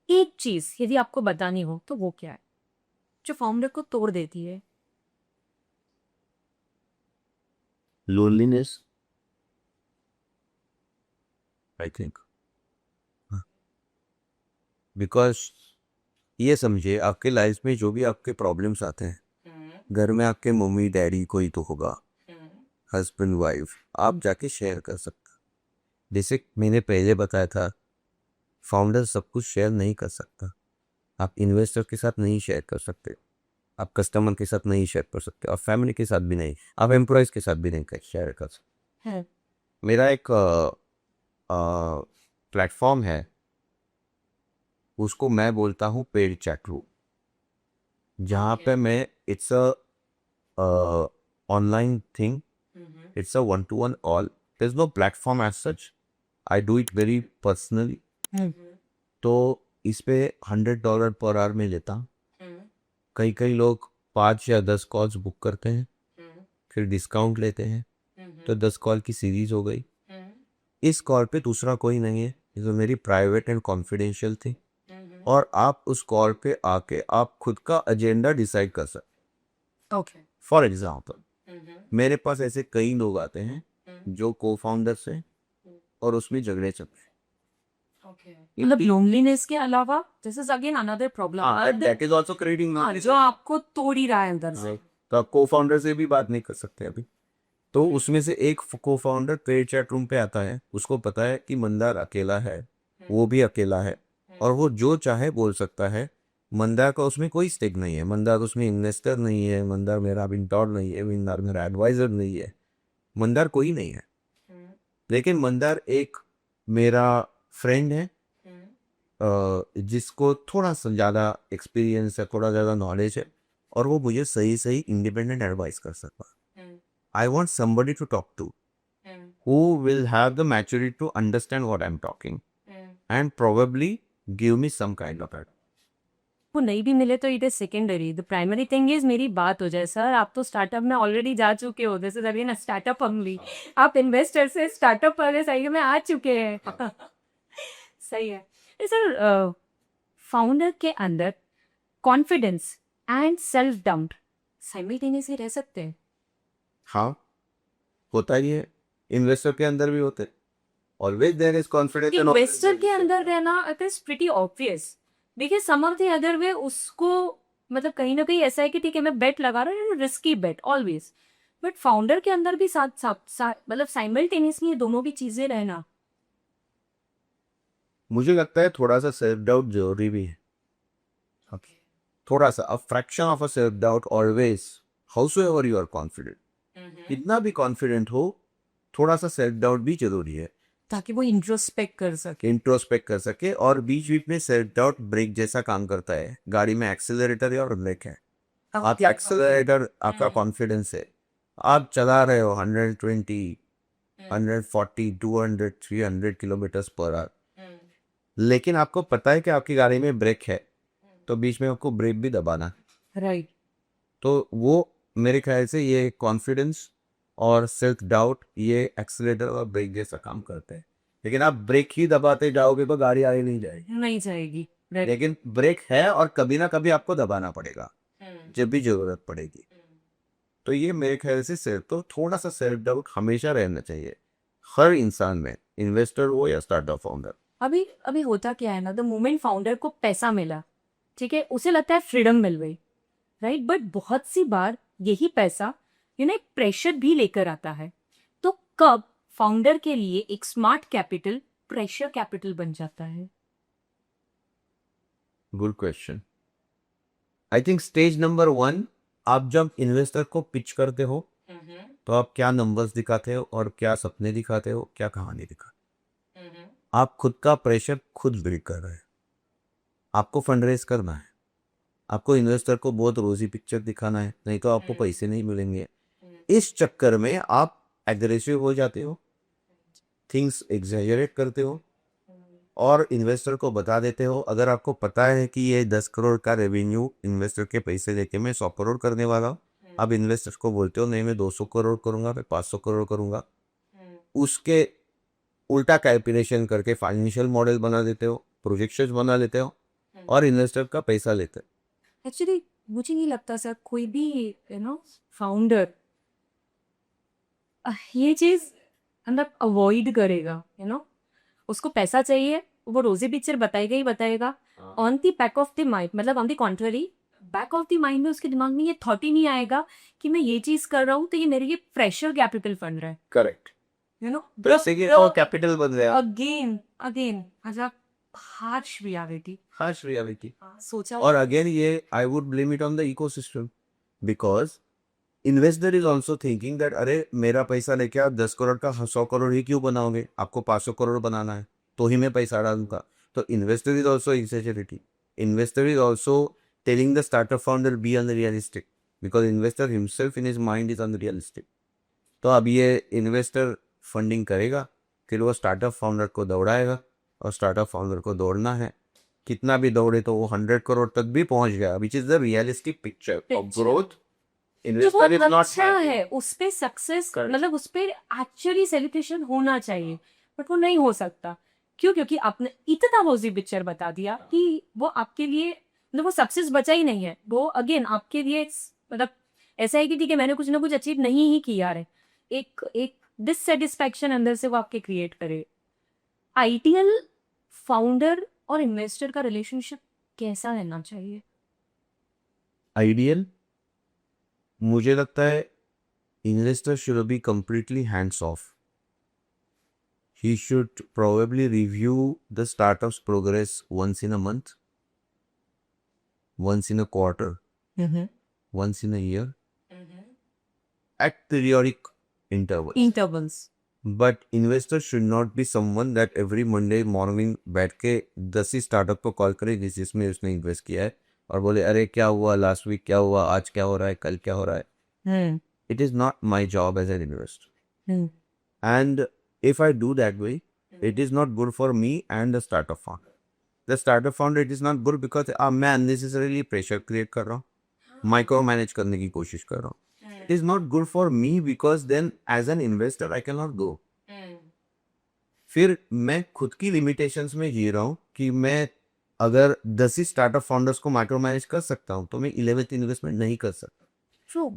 एक चीज यदि आपको बतानी हो तो वो क्या है जो फाउंडर को तोड़ देती है? Loneliness, I think. बिकॉज ये समझिए आपके लाइफ में जो भी आपके प्रॉब्लम्स आते हैं, घर में आपके मम्मी डैडी कोई तो होगा, हस्बैंड वाइफ, आप जाके शेयर कर सकते. जैसे मैंने पहले बताया था, फाउंडर सब कुछ शेयर नहीं कर सकता. आप इन्वेस्टर के साथ नहीं शेयर कर सकते, आप कस्टमर के साथ नहीं शेयर कर सकते, और फैमिली के साथ भी नहीं, आप एम्प्लॉयज़ के साथ भी नहीं शेयर कर सकते. मेरा एक प्लेटफॉर्म है, उसको मैं बोलता हूँ पेड चैट रूम, जहाँ पे मैं it's a online thing, it's a 1-to-1 call, there is no platform as such, I do it very personally. तो इस पे $100 पर आवर में लेता हूँ. कई लोग 5 या 10 कॉल्स बुक करते हैं, फिर डिस्काउंट लेते हैं, तो 10 कॉल की सीरीज हो गई। इस कॉल पे दूसरा कोई नहीं है, ये तो मेरी प्राइवेट एंड कॉन्फिडेंशियल थी, और आप उस कॉल पे आके आप खुद का एजेंडा डिसाइड कर सकते। ओके फॉर एग्जाम्पल, मेरे पास ऐसे कई लोग आते हैं जो को फाउंडर्स हैं और उसमें झगड़े चल रहे हैं। मतलब लोनलीनेस के अलावा this is again another problem that is also creating जो आपको तोड़ ही रहा है अंदर से। तो आप को फाउंडर से भी बात नहीं कर सकते अभी। तो उसमें से एक को फाउंडर ट्रेड चैट रूम पे आता है, उसको पता है कि मंदार अकेला है, वो भी अकेला है, और वो जो चाहे बोल सकता है। मंदार का उसमें कोई स्टेक नहीं है, मंदार उसमें इन्वेस्टर नहीं है, मंदार मेरा मेंटोर नहीं है, मंदार मेरा एडवाइजर नहीं है, मंदार कोई नहीं है। लेकिन मंदार एक मेरा फ्रेंड है, जिसको थोड़ा सा ज़्यादा एक्सपीरियंस है, थोड़ा ज़्यादा नॉलेज है, और वो मुझे सही सही इंडिपेंडेंट एडवाइस कर सकता है। I want somebody to talk to who will have the maturity to understand what I'm talking and probably give me some kind of advice. वो नहीं भी मिले तो it is secondary, the primary thing is मेरी बात हो जाए। Sir आप तो स्टार्टअप में ऑलरेडी जा चुके हो, this is again startup only. आप इन्वेस्टर से स्टार्टअप वाले साइड में आ चुके हैं। सही है सर। फाउंडर के अंदर confidence and self doubt simultaneously रह सकते हैं। हाँ, होता ही है, इन्वेस्टर के अंदर भी होते हैं। Always there is confidence. Investor के अंदर रहना इट इज प्रीटी ऑब्वियस, देखिए some of the other way उसको मतलब कहीं ना कहीं ऐसा है कि ठीक है मैं बेट लगा रहा हूँ, risky bet always, but founder के अंदर भी साथ साथ मतलब साइमल्टेनियसली ये दोनों भी चीजें रहना। मुझे लगता है थोड़ा सा सेल्फ डाउट जरूरी भी है। थोड़ा सा, a fraction of a self doubt always, however you are confident, कितना भी कॉन्फिडेंट हो, थोड़ा सा सेल्फ डाउट भी जरूरी है, ताकि वो इंट्रोस्पेक्ट कर सके। इंट्रोस्पेक्ट कर सके। और बीच बीच में सेल्फ डाउट ब्रेक जैसा काम करता है। गाड़ी में एक्सेलरेटर है और ब्रेक है। आप एक्सेलरेटर आपका कॉन्फिडेंस है, आप चला रहे हो 120, 140, 200, 300 किलोमीटर पर आवर, लेकिन आपको पता है कि आपकी गाड़ी में ब्रेक है, तो बीच में आपको ब्रेक भी दबाना है। राइट। तो वो मेरे ख्याल से ये कॉन्फिडेंस और सेल्फ डाउट ये एक्सीलेटर और ब्रेक जैसा काम करते हैं। लेकिन आप ब्रेक ही दबाते जाओगे तो गाड़ी आगे नहीं जाएगी, नहीं जाएगी। लेकिन ब्रेक है और कभी ना कभी आपको दबाना पड़ेगा जब भी जरूरत पड़ेगी। तो ये मेरे ख्याल से तो थोड़ा सा सेल्फ डाउट हमेशा रहना चाहिए हर इंसान में, इन्वेस्टर हो या स्टार्टअप फाउंडर। अभी अभी होता क्या है ना, द मोमेंट फाउंडर को पैसा मिला, ठीक है, उसे लगता है फ्रीडम मिल गई, राइट, बट बहुत सी बार यही पैसा एक प्रेशर भी लेकर आता है। तो कब फाउंडर के लिए एक स्मार्ट कैपिटल प्रेशर कैपिटल बन जाता है? Good question. I think stage number 1, आप जब इन्वेस्टर को पिच करते हो तो आप क्या नंबर्स दिखाते हो और क्या सपने दिखाते हो, क्या कहानी दिखाते हो। आप खुद का प्रेशर खुद बिल्ड कर रहे हैं। आपको फंडरेज करना है, आपको इन्वेस्टर को बहुत रोजी पिक्चर दिखाना है, नहीं तो आपको पैसे नहीं मिलेंगे। इस चक्कर में आप एग्रेसिव हो जाते हो, थिंग्स एग्जैजरेट करते हो और इन्वेस्टर को बता देते हो। अगर आपको पता है कि ये 10 करोड़ का रेवेन्यू इन्वेस्टर के पैसे लेके मैं 100 करोड़ करने वाला हूँ, अब इन्वेस्टर को बोलते हो नहीं मैं 200 करोड़ करूंगा, मैं 500 करोड़ करूंगा। उसके उल्टा कैलकुलेशन करके फाइनेंशियल मॉडल बना देते हो, प्रोजेक्शंस बना लेते हो और इन्वेस्टर का पैसा लेते हो। एक्चुअली मुझे नहीं लगता सर कोई भी फाउंडर ये चीज मतलब अवॉइड करेगा। उसको पैसा चाहिए, वो रोजी पिक्चर बताएगा ही बताएगा। On the back of the mind, मतलब on the contrary, back of the mind में उसके दिमाग में ये थॉट ही नहीं आएगा कि मैं ये चीज कर रहा हूँ तो ये मेरे लिए प्रेशर कैपिटल बन रहा है। करेक्ट, कैपिटल बन गया। अगेन अच्छा हार्श रियलिटी। सोचा और अगेन ये I would blame it on the ecosystem, because investor is also thinking that अरे मेरा पैसा लेके आप 10 करोड़ का 100 करोड़ ही क्यों बनाओगे, आपको 500 करोड़ बनाना है तो ही मैं पैसा डालूंगा। तो investor is also insecurity, investor is also telling the startup founder be unrealistic, because investor himself in his mind is unrealistic. तो अब ये इन्वेस्टर फंडिंग करेगा, फिर वो स्टार्टअप फाउंडर को दौड़ाएगा और स्टार्टअप फाउंडर को दौड़ना है कितना भी दौड़े तो वो 100 करोड़ तक भी पहुंच गया, which is the realistic picture of Picture. Growth. तो इन्वेस्टर इज बहुत नॉट अच्छा है, उस पे सक्सेस Correct. मतलब उस पे एक्चुअली सेलिब्रेशन होना चाहिए, बट वो नहीं हो सकता. क्यों? क्योंकि आपने इतना रोजी पिक्चर बता दिया कि वो आपके लिए मतलब वो सक्सेस बचा ही नहीं है. वो अगेन आपके लिए मतलब ऐसा है कि ठीक है मैंने कुछ ना कुछ अचीव नहीं ही किया है, एक एक डिससेटिस्फैक्शन अंदर से वो आपके क्रिएट करे. आइडियल फाउंडर और इन्वेस्टर का रिलेशनशिप कैसा रहना चाहिए? आइडियल. मुझे लगता है investor should be completely hands off. He should probably review the startup's progress once in a month, once in a quarter, once in a year, at periodic intervals. Intervals. But investor should not be someone that every Monday morning बैठ के 10 ही startup को call करे जिसमें उसने invest किया है और बोले अरे क्या हुआ लास्ट वीक, क्या हुआ आज, क्या हो रहा है कल, क्या हो रहा है. It is not my job as an investor. And if I do that way, it is not good for me and the startup founder. The startup founder, it is not good because मैं unnecessarily pressure create कर रहा हूँ, micro manage करने की कोशिश कर रहा हूँ. It is not good for me because then as an investor I cannot go. फिर मैं खुद की लिमिटेशंस में जी रहा हूँ कि मैं अगर 10 ही स्टार्टअप फाउंडर्स को माइक्रो मैनेज कर सकता हूँ तो मैं 11th इन्वेस्टमेंट नहीं कर सकता. ट्रू.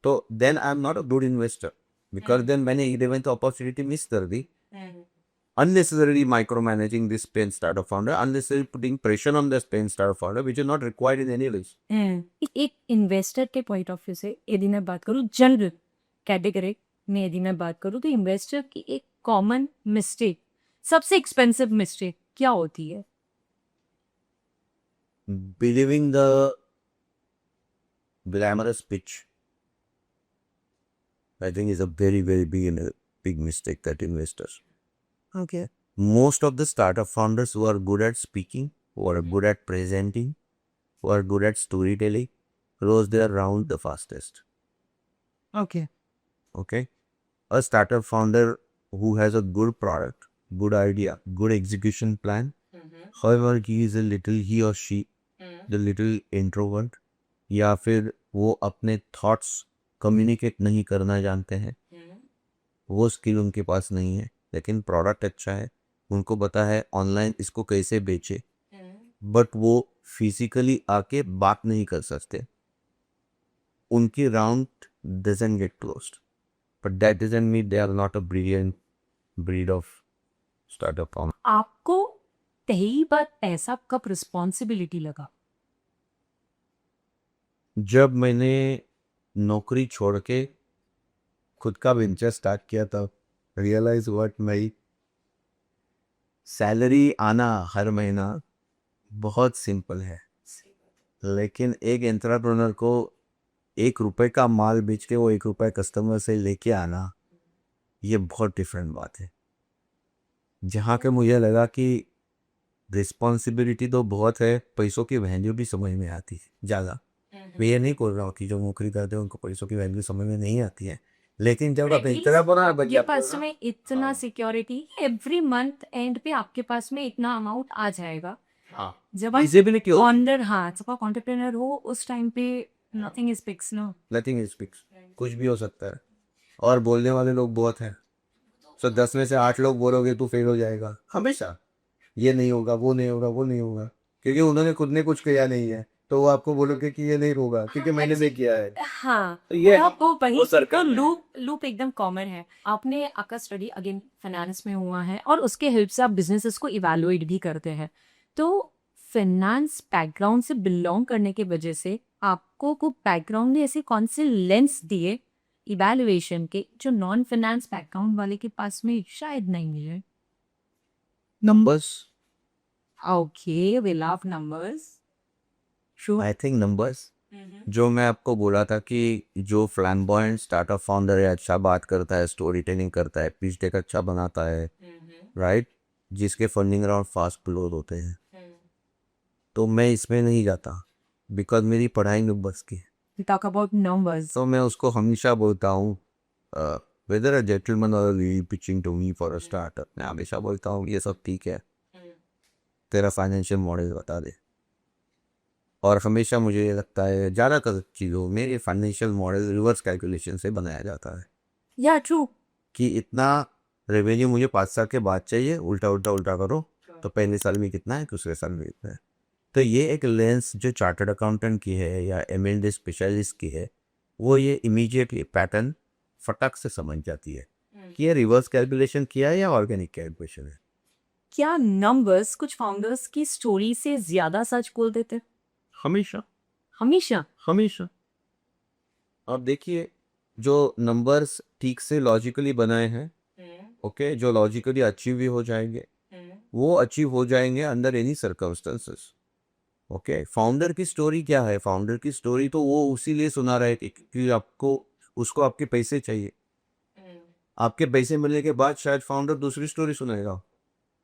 तो then I am not a good investor because then मैंने 11th अपॉर्चुनिटी मिस कर दी. Unnecessarily micromanaging this Spain startup founder, unnecessarily putting pressure on the Spain startup founder, which is not required in any list. एक investor के point of view से यदि मैं बात करूँ जनरल कैटेगरी में, यदि मैं बात करूँ तो इन्वेस्टर की एक कॉमन मिस्टेक, सबसे एक्सपेंसिव मिस्टेक क्या होती है? Believing the glamorous pitch, I think, is a very, very big mistake that investors. Okay. Most of the startup founders who are good at speaking, who are good at presenting, who are good at storytelling, rose their round the fastest. Okay. Okay, a startup founder who has a good product, good idea, good execution plan, however he is a little, he or she the little introvert, या फिर वो अपने thoughts communicate नहीं करना जानते हैं, वो skill उनके पास नहीं है, लेकिन प्रोडक्ट अच्छा है, उनको पता है ऑनलाइन इसको कैसे बेचे, बट वो फिजिकली आके बात नहीं कर सकते, उनकी round doesn't get closed. But that doesn't mean they are not a brilliant breed of startup founder. आपको पहली बार पैसा कब रिस्पॉन्सिबिलिटी लगा? जब मैंने नौकरी छोड़ के खुद का वेंचर स्टार्ट किया तब रियलाइज व्हाट माई सैलरी आना हर महीना बहुत सिंपल है, लेकिन एक एंटरप्रेन्योर को 1 रुपए का माल बेच के वो 1 रुपए कस्टमर से लेके आना, ये बहुत डिफरेंट बात है. जहाँ के मुझे लगा कि रिस्पॉन्सिबिलिटी तो बहुत है, पैसों की वैल्यू भी समझ में आती है ज़्यादा. मैं ये नहीं बोल रहा हूँ कि जो नौकरी करते हैं उनको पैसों की वैल्यू समझ में नहीं आती है, लेकिन जब आप ये पास में इतना सिक्योरिटी एवरी मंथ एंड पे आपके पास में इतना अमाउंट आ जाएगा. जब आप विजिबिलिटी फाउंडर, हाँ, जब आप एंटरप्रेन्योर हो उस टाइम पे nothing is fix. No, nothing is fix, कुछ भी हो सकता है, और बोलने वाले लोग बहुत हैं. सो 10 में से 8 लोग बोलोगे तू फेल हो जाएगा हमेशा, ये नहीं होगा, वो नहीं होगा, वो नहीं होगा, क्योंकि उन्होंने खुद ने कुछ किया नहीं है, तो वो आपको बोलोगे कि ये नहीं होगा क्योंकि मैंने नहीं किया है. हाँ, तो ये आपको वही वो सर्कल तो है. लूप एकदम कॉमन है. आपने आपका स्टडी अगेन फाइनेंस में हुआ है और उसके हेल्प से आप बिजनेसेस को इवैल्यूएट भी करते हैं. तो फाइनेंस बैकग्राउंड से बिलोंग करने की वजह से आपको को बैकग्राउंड ने ऐसे कौन से लेंस दिए इवैल्यूएशन के जो नॉन फाइनेंस बैकग्राउंड वाले के पास में शायद नहीं मिले? Numbers. Okay, we love numbers. Sure. I think numbers. जो मैं आपको बोला था कि जो फ्लैम्बॉयंट स्टार्टअप फाउंडर है, अच्छा बात करता है, स्टोरी टेलिंग करता है, पिच डेक अच्छा बनाता है, राइट, जिसके फंडिंग राउंड फास्ट क्लोज होते हैं, तो मैं इसमें नहीं जाता बिकॉज मेरी पढ़ाई नंबर्स की है. Talk about numbers. तो मैं उसको हमेशा बोलता हूँ वेदर अ जेंटलमैन और pitching to me for a startup, मैं हमेशा बोलता हूँ ये सब ठीक है, तेरा फाइनेंशियल मॉडल बता दे। और हमेशा मुझे ये लगता है ज़्यादातर चीज़ों में ये फाइनेंशियल मॉडल रिवर्स कैलकुलेशन से बनाया जाता है या ट्रू। कि इतना रेवेन्यू मुझे 5 साल के बाद चाहिए, उल्टा उल्टा उल्टा करो, तो पहले साल में कितना है, दूसरे साल में कितना है। तो ये एक लेंस जो चार्टर्ड अकाउंटेंट की है या M&A स्पेशलिस्ट की है, वो ये इमीडिएटली पैटर्न फटक से समझ जाती है कि ये रिवर्स कैलकुलेशन किया है या ऑर्गेनिक कैलकुलेशन है। क्या नंबर्स कुछ फाउंडर्स की स्टोरी से ज्यादा सच बोल देते हैं? हमेशा हमेशा। हमेशा। अब देखिए, जो नंबर्स ठीक से लॉजिकली बनाए हैं, ओके, जो लॉजिकली अचीव भी हो जाएंगे, वो अचीव हो जाएंगे under any circumstances. Okay, founder की स्टोरी क्या है? फाउंडर की स्टोरी तो वो उसी लिए सुना रहे थे कि आपको उसको आपके पैसे चाहिए। आपके पैसे मिलने के बाद शायद फाउंडर दूसरी स्टोरी सुनाएगा,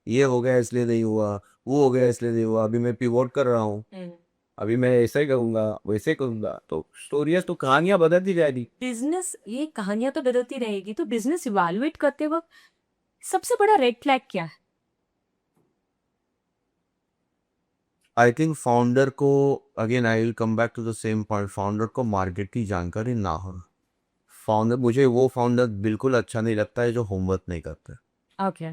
ये हो गया इसलिए नहीं हुआ, वो हो गया इसलिए नहीं हुआ, अभी मैं पिवोट कर रहा हूँ, अभी मैं ऐसा ही करूँगा, वैसे करूँगा। तो स्टोरियाँ तो कहानियाँ बदलती जाएगी। बिजनेस, ये कहानियां तो बदलती रहेगी, तो बिजनेस इवैल्यूएट करते वक्त सबसे बड़ा रेड फ्लैग क्या है? आई थिंक फाउंडर को, again I will come back to the same point, founder को मार्केट की जानकारी ना हो। फाउंडर, मुझे वो फाउंडर बिल्कुल अच्छा नहीं लगता है जो होमवर्क नहीं करता। ओके,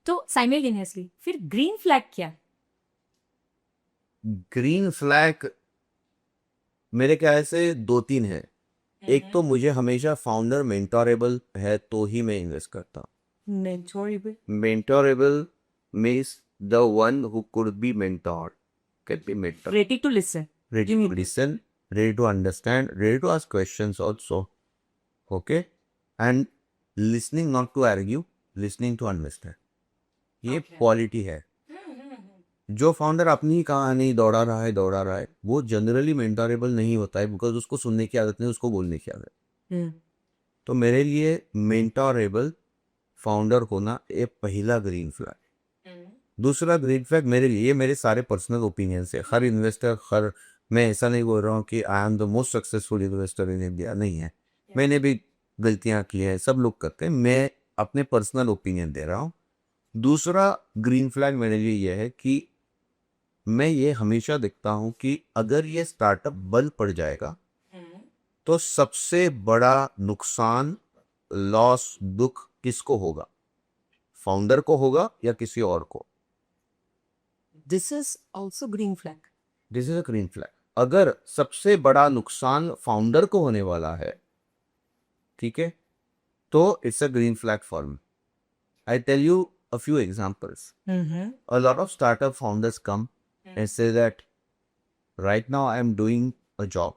तो साइमल्टेनियसली फिर ग्रीन फ्लैग क्या है? ग्रीन फ्लैग मेरे ख्याल से 2-3 है। एक तो मुझे हमेशा फाउंडर मेंटोरेबल है तो ही मैं इन्वेस्ट करता हूँ। Mentorable. Mentorable means the one who could be mentored, can be mentor, ready to listen. ready to listen, ready to understand, ready to ask questions also. Okay? And listening not to argue, listening to understand. ये quality है। जो founder अपनी कहानी दौड़ा रहा है, वो generally मेंटोरेबल नहीं होता है, बिकॉज उसको सुनने की आदत नहीं, उसको बोलने की आदत। तो मेरे लिए मेंटोरेबल फाउंडर होना ये पहला ग्रीन फ्लैग। दूसरा ग्रीन फ्लैग मेरे लिए, मेरे सारे पर्सनल ओपिनियन से, हर इन्वेस्टर, मैं ऐसा नहीं बोल रहा हूँ कि I am the most successful investor in India, नहीं है, मैंने भी गलतियाँ की है, सब लोग करते हैं, मैं अपने पर्सनल ओपिनियन दे रहा हूँ। दूसरा ग्रीन फ्लैग मेरे लिए यह है कि मैं ये हमेशा देखता हूँ कि अगर ये स्टार्टअप बंद पड़ जाएगा तो सबसे बड़ा नुकसान, लॉस, दुख किसको होगा? फाउंडर को होगा या किसी और को? This is also green flag. This is a green flag. अगर सबसे बड़ा नुकसान फाउंडर को होने वाला है, ठीक है, तो it's a green flag for me. I tell you a few examples. A lot of startup founders come and say that right now I am doing a job,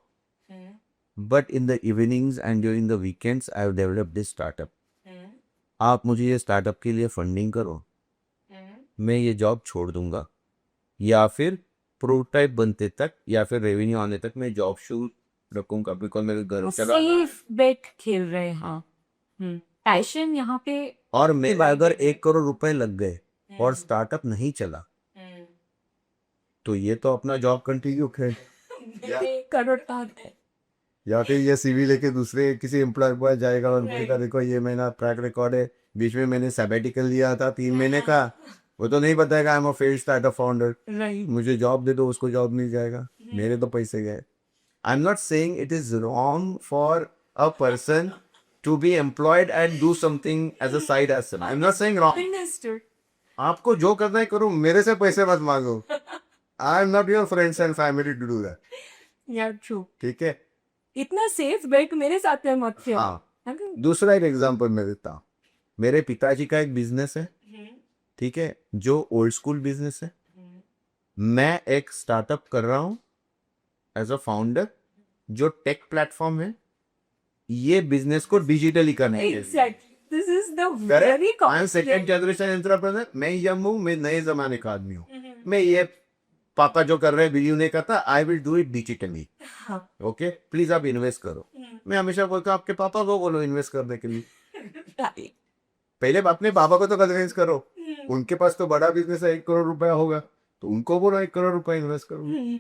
but in the evenings and during the weekends I have developed this startup. आप मुझे ये startup के लिए funding करो, मैं ये job छोड़ दूंगा, या फिर प्रोटोटाइप बनते तक या फिर रेवेन्यू आने तक मैं जॉब शुरू रखूंगा, बिकॉज मेरे घर चला। सेफ बेट खेल रहे हैं। पैशन यहाँ पे। और मैं अगर 1 करोड़ रुपए लग गए और स्टार्टअप नहीं चला, तो ये तो अपना जॉब कंटिन्यू कर, करोड़ का है। या फिर ये सीवी लेके दूसरे किसी एम्प्लॉय के पास जाएगा और बोलेगा देखो ये मेरा ट्रैक रिकॉर्ड है, बीच में मैंने सैबेटिकल लिया था 3 महीने का, वो तो नहीं बताएगा I am a failed startup founder, मुझे जॉब दे दो, उसको जॉब मिल जाएगा, मेरे तो पैसे गए। आई am not saying it is wrong for a person to be employed and do something as a side hustle. I'm not saying wrong. आपको जो करना है करो, मेरे से पैसे मत मांगो। I am not your friends and family to do that. Yeah, true. ठीक है? इतना सेफ बेट मेरे साथ में मत खेलो। हाँ। दूसरा एक एग्जांपल मैं देता हूँ। मेरे पिताजी का एक बिजनेस है, ठीक है, जो ओल्ड स्कूल बिजनेस है। मैं एक स्टार्टअप कर रहा हूँ एज अ फाउंडर, जो टेक प्लेटफॉर्म है, ये बिजनेस को डिजिटली करना है। Exactly. This is the very I am second generation entrepreneur, मैं यंग हूँ, मैं नए जमाने का आदमी हूँ। मैं ये पापा जो कर रहे हैं बिलीव नहीं करता, I will do it digitally. Okay, please आप इन्वेस्ट करो। मैं हमेशा बोलता हूँ आपके पापा को बोलो इन्वेस्ट करने के लिए, पहले अपने पापा को तो कन्विंस करो, उनके पास तो बड़ा बिजनेस है, 1 करोड़ रुपया होगा, तो उनको बोलो 1 करोड़ रुपया इन्वेस्ट करो।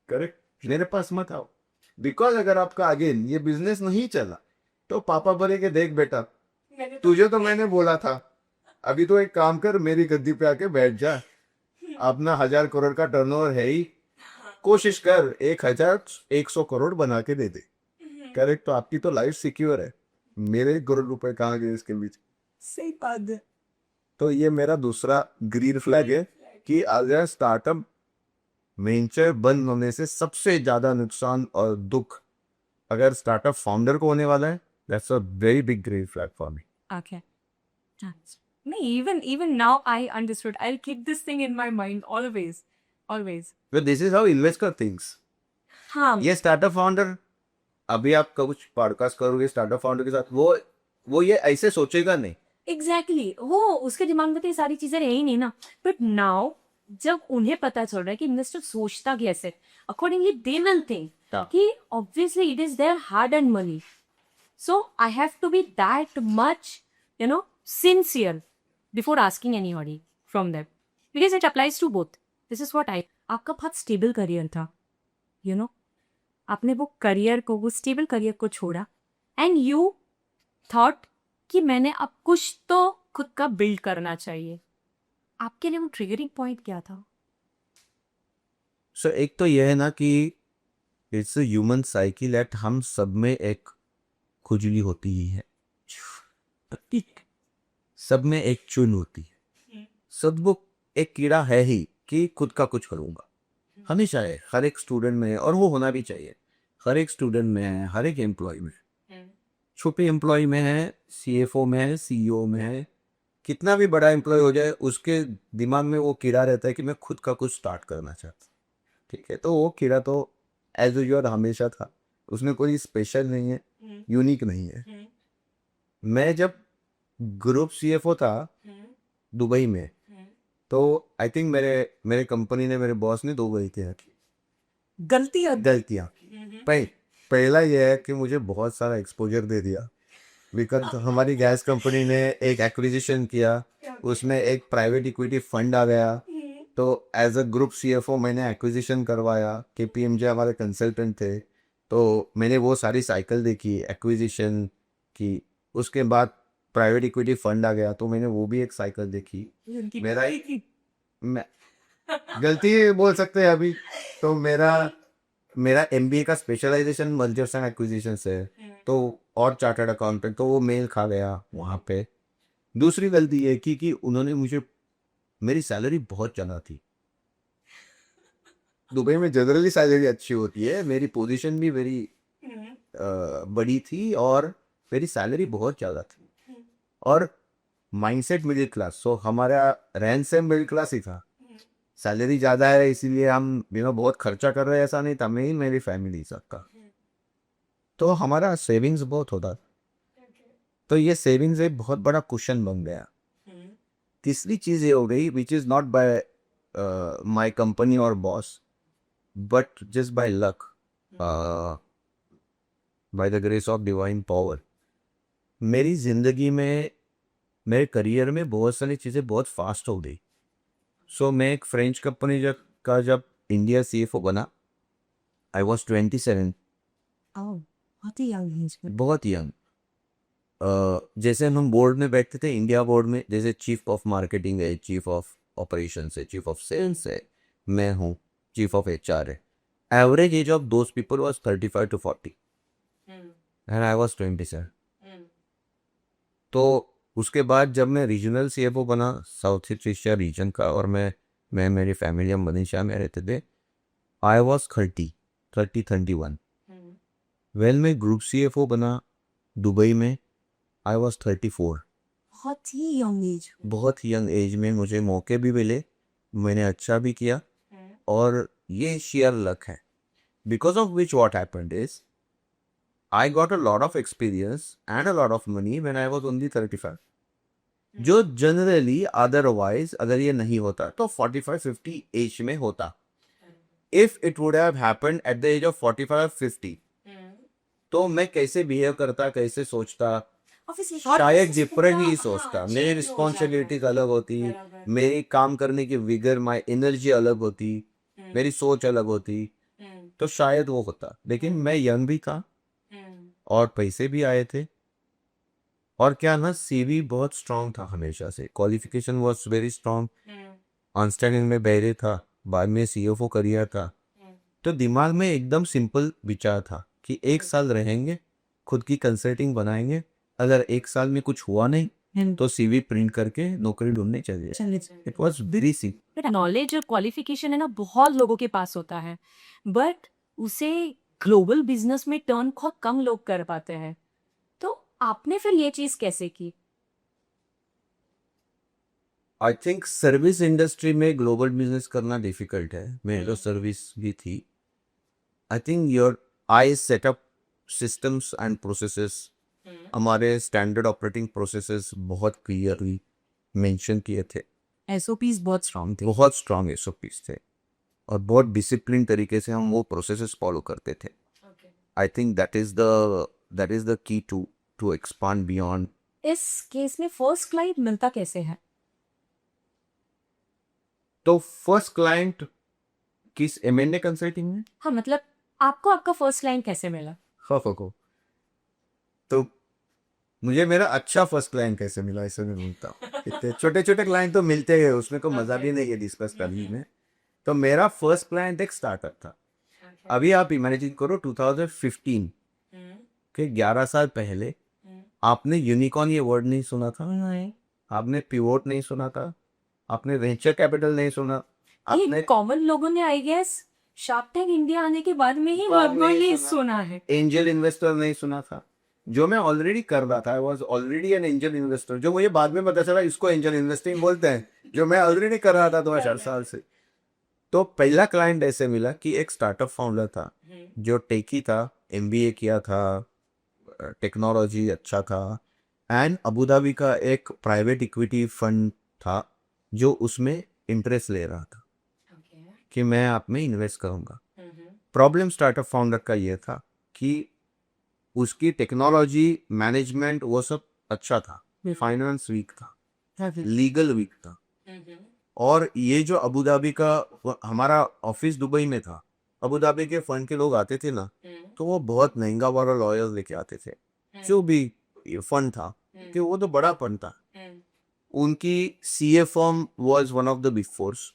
करेक्ट, मेरे पास मत आओ, बिकॉज अगर आपका अगेन ये बिजनेस नहीं चला तो पापा बोलेंगे देख बेटा, तुझे तो मैंने बोला था, अभी तो एक काम कर, मेरी गद्दी पे आके बैठ जा, अपना 1000 करोड़ का टर्नओवर है ही, कोशिश कर 1100 करोड़ बना के दे दे, करेक्ट? तो आपकी तो लाइफ सिक्योर है, मेरे करोड़ रुपए कहाँ गए इसके बीच? सही बात है। तो ये मेरा दूसरा ग्रीन फ्लैग है कि अगर स्टार्टअप वेंचर बंद होने से सबसे ज्यादा नुकसान और दुख अगर स्टार्टअप फाउंडर को होने वाला है, that's a very big green flag for me. Okay. Nice. No, even now I understood. I'll keep this thing in my mind always. Always. This is how investor thinks. हाँ. ये startup founder, अभी आप कुछ podcast करोगे startup founder के साथ, वो ये ऐसे सोचेगा नहीं. एग्जैक्टली वो उसके दिमाग में तो ये सारी चीजें रह ही नहीं ना. बट नाउ जब उन्हें पता चल रहा है कि इन्वेस्टर सोचता कैसे, अकॉर्डिंगली दे विल थिंक हाँ. कि obviously it is there hard and money, so I have to be that much sincere before asking anybody from them, because it applies to both. This is what I. आपका बहुत stable career था, आपने वो career को, वो stable career को छोड़ा and you thought कि मैंने अब कुछ तो खुद का बिल्ड करना चाहिए. आपके लिए वो ट्रिगरिंग पॉइंट क्या था? सो एक तो यह है ना कि it's a human cycle at, हम सब में एक खुजली होती ही है, सब में एक चुन होती है, सब वो एक कीड़ा है ही कि खुद का कुछ करूंगा. हमेशा है, हर एक स्टूडेंट में है, और वो होना भी चाहिए. हर एक स्टूडेंट में है, हर एक एम्प्लॉय में, छोटे एम्प्लॉय में है, सीएफओ में है, सीईओ में है, कितना भी बड़ा एम्प्लॉय हो जाए, उसके दिमाग में वो कीड़ा रहता है कि मैं खुद का कुछ स्टार्ट करना चाहता हूँ. ठीक है, तो वो कीड़ा तो एज यूजुअल हमेशा था, उसमें कोई स्पेशल नहीं है, यूनिक नहीं है. मैं जब ग्रुप सीएफओ था दुबई में, तो आई थिंक मेरे कंपनी ने, मेरे बॉस ने 2 गलतियाँ की. गलतियाँ पहला यह है कि मुझे बहुत सारा एक्सपोजर दे दिया, बिकॉज हमारी गैस कंपनी ने एक एक्विजिशन किया, उसमें एक प्राइवेट इक्विटी फंड आ गया, तो एज अ ग्रुप सीएफओ मैंने एक्विजिशन करवाया. केपीएमजे हमारे कंसल्टेंट थे, तो मैंने वो सारी साइकिल देखी, एक्विजिशन की, उसके बाद प्राइवेट इक्विटी फंड आ गया, तो मैंने वो भी एक साइकिल देखी. मेरा मैं गलती बोल सकते हैं अभी, तो मेरा एमबीए का स्पेशलाइजेशन मर्जर्स एंड एक्विजिशन है, तो और चार्टर्ड अकाउंटेंट, तो वो मेल खा गया वहाँ पे. दूसरी गलती ये की कि उन्होंने मुझे, मेरी सैलरी बहुत ज़्यादा थी. दुबई में जनरली सैलरी अच्छी होती है, मेरी पोजीशन भी मेरी बड़ी थी, और मेरी सैलरी बहुत ज़्यादा थी, और माइंडसेट मिडिल क्लास, सो हमारा रहन सहन मिडिल क्लास ही था. सैलरी ज़्यादा है इसीलिए हम बहुत खर्चा कर रहे हैं, ऐसा नहीं था, मैं ही मेरी फैमिली सबका, तो हमारा सेविंग्स बहुत होता. तो ये सेविंग्स एक बहुत बड़ा कुशन बन गया. तीसरी चीज़ ये हो गई, which is not by my company और boss, but just by luck, by the grace of divine power. मेरी ज़िंदगी में, मेरे करियर में बहुत सारी चीज़ें बहुत फास्ट हो गई. सो मैं एक फ्रेंच कंपनी जब इंडिया सीएफओ बना, आई वॉज 27. बहुत यंग. जैसे हम बोर्ड में बैठते थे, इंडिया बोर्ड में, जैसे चीफ ऑफ मार्केटिंग है, चीफ ऑफ ऑपरेशंस है, चीफ ऑफ सेल्स है, मैं हूँ, चीफ ऑफ एचआर है. Average age of those people was 35 to 40 and I was 27. तो उसके बाद जब मैं रीजनल सीएफओ बना साउथ ईस्ट एशिया रीजन का, और मैं मेरी फैमिली, हम मनीषा में रहते थे, आई वॉज 31. वेल मैं ग्रुप सीएफओ बना दुबई में, आई वॉज 34. बहुत ही यंग एज. बहुत यंग एज में मुझे मौके भी मिले, मैंने अच्छा भी किया, और ये शेयर लक है, because of which what happened is I got a lot of experience and a lot of money when I was only 35. जो जनरली अदरवाइज अगर ये नहीं होता तो 45-50 एज में होता. If it would have happened at the age of 45-50, तो मैं कैसे बिहेव करता, कैसे सोचता, शायद डिफरेंट ही सोचता. मेरी रिस्पॉन्सिबिलिटीज अलग होती, मेरी काम करने की विगर, माई एनर्जी अलग होती, मेरी सोच अलग होती, तो शायद वो होता. लेकिन मैं यंग भी था, और पैसे भी आए थे, और क्या ना, सीवी बहुत स्ट्रांग था हमेशा से, क्वालिफिकेशन वाज वेरी स्ट्रांग, ऑनस्टैंडिंग में बहरे था, बाद में सीएफओ करियर था। तो दिमाग में एकदम सिंपल विचार था कि 1 साल रहेंगे, खुद की कंसल्टिंग बनाएंगे, अगर 1 साल में कुछ हुआ नहीं तो सीवी प्रिंट करके नौकरी ढूंढने चलिए। चलिए चलिए। It was very simple. Knowledge और क्वालिफिकेशन है ना बहुत लोगों के पास होता है, बट उसे ग्लोबल बिजनेस में टर्न बहुत कम लोग कर पाते हैं। तो आपने फिर ये चीज कैसे की? आई थिंक सर्विस इंडस्ट्री में ग्लोबल बिजनेस करना डिफिकल्ट है। मेरे तो सर्विस भी थी। I think I setup systems and processes, हमारे स्टैंडर्ड ऑपरेटिंग प्रोसेसेस बहुत क्लियरली मेंशन किए थे, एसओपीज बहुत स्ट्रांग थे। बहुत स्ट्रांग एसओपीस थे और बहुत डिसिप्लिन तरीके से हम वो प्रोसेसेस फॉलो करते थे। I think that is the key to expand beyond. इस केस में फर्स्ट क्लाइंट मिलता कैसे है? तो फर्स्ट क्लाइंट किस एमएनए कंसल्टिंग में? हाँ, मतलब आपको आपका फर्स्ट क्लाइंट कैसे मिला? को तो मुझे मेरा अच्छा फर्स्ट क्लाइंट कैसे मिला, इसे मैं बोलता हूँ। इतने छोटे छोटे क्लाइंट तो मिलते हैं, उसमें कोई मजा भी नहीं है डिस्कस करने में। तो मेरा फर्स्ट क्लाइंट एक स्टार्टअप था। अभी आप इमेजिन करो 2015 के 11 साल पहले आपने यूनिकॉर्न ये वर्ड नहीं सुना था, आपने पिवोट नहीं सुना था, आपने वेंचर कैपिटल नहीं सुना, आपने ये कॉमन लोगों ने I guess Shark Tank India आने के बाद में ही नॉर्मली सुना है। एंजल इन्वेस्टर नहीं सुना था, जो मैं ऑलरेडी कर रहा था। I was already an angel investor, जो मुझे बाद में पता चला इसको एंजल इन्वेस्टिंग बोलते हैं, जो मैं ऑलरेडी कर रहा था 2 साल से। तो पहला क्लाइंट ऐसे मिला कि एक स्टार्टअप फाउंडर था जो टेकी था, एमबीए किया था, टेक्नोलॉजी अच्छा था, एंड अबू धाबी का एक प्राइवेट इक्विटी फंड था जो उसमें इंटरेस्ट ले रहा था कि मैं आप में इन्वेस्ट करूंगा। प्रॉब्लम स्टार्टअप फाउंडर का ये था कि उसकी टेक्नोलॉजी मैनेजमेंट वो सब अच्छा था, फाइनेंस वीक था, लीगल वीक था। और ये जो अबू धाबी का हमारा ऑफिस दुबई में था, अबू धाबी के फंड के लोग आते थे ना, तो वो बहुत महंगा वाला लॉयर लेके आते थे। जो भी फंड था कि वो तो बड़ा फंड था, उनकी CA firm was one of the big force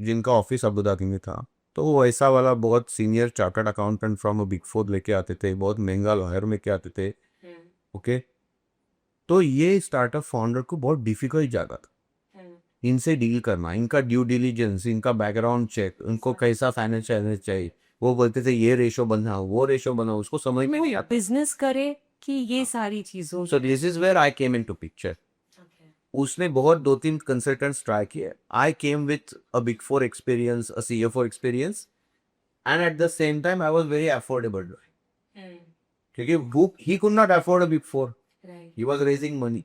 जिनका ऑफिस अबू धाबी में था। तो वो ऐसा वाला बहुत senior chartered accountant from a big four लेके आते थे, बहुत महंगा लॉयर में क्या आते थे। ओके, तो ये स्टार्टअप फाउंडर को बहुत डिफिकल्ट जाता था इनसे डील करना, इनका ड्यू डिलीजेंस, इनका बैकग्राउंड चेक, उनको कैसा फाइनेंशियल चाहिए। वो बोलते थे ये रेशो बनाओ, वो रेशो बनाओ, उसको समझ में नहीं आता। बिजनेस करे कि ये सारी चीजों so this is where I came into picture. उसने बहुत 2-3 कंसल्टेंट्स ट्राई किए। I came with a big four experience, a CFO experience, and at the same time I was very affordable, क्योंकि he could not afford a big four, he was raising money.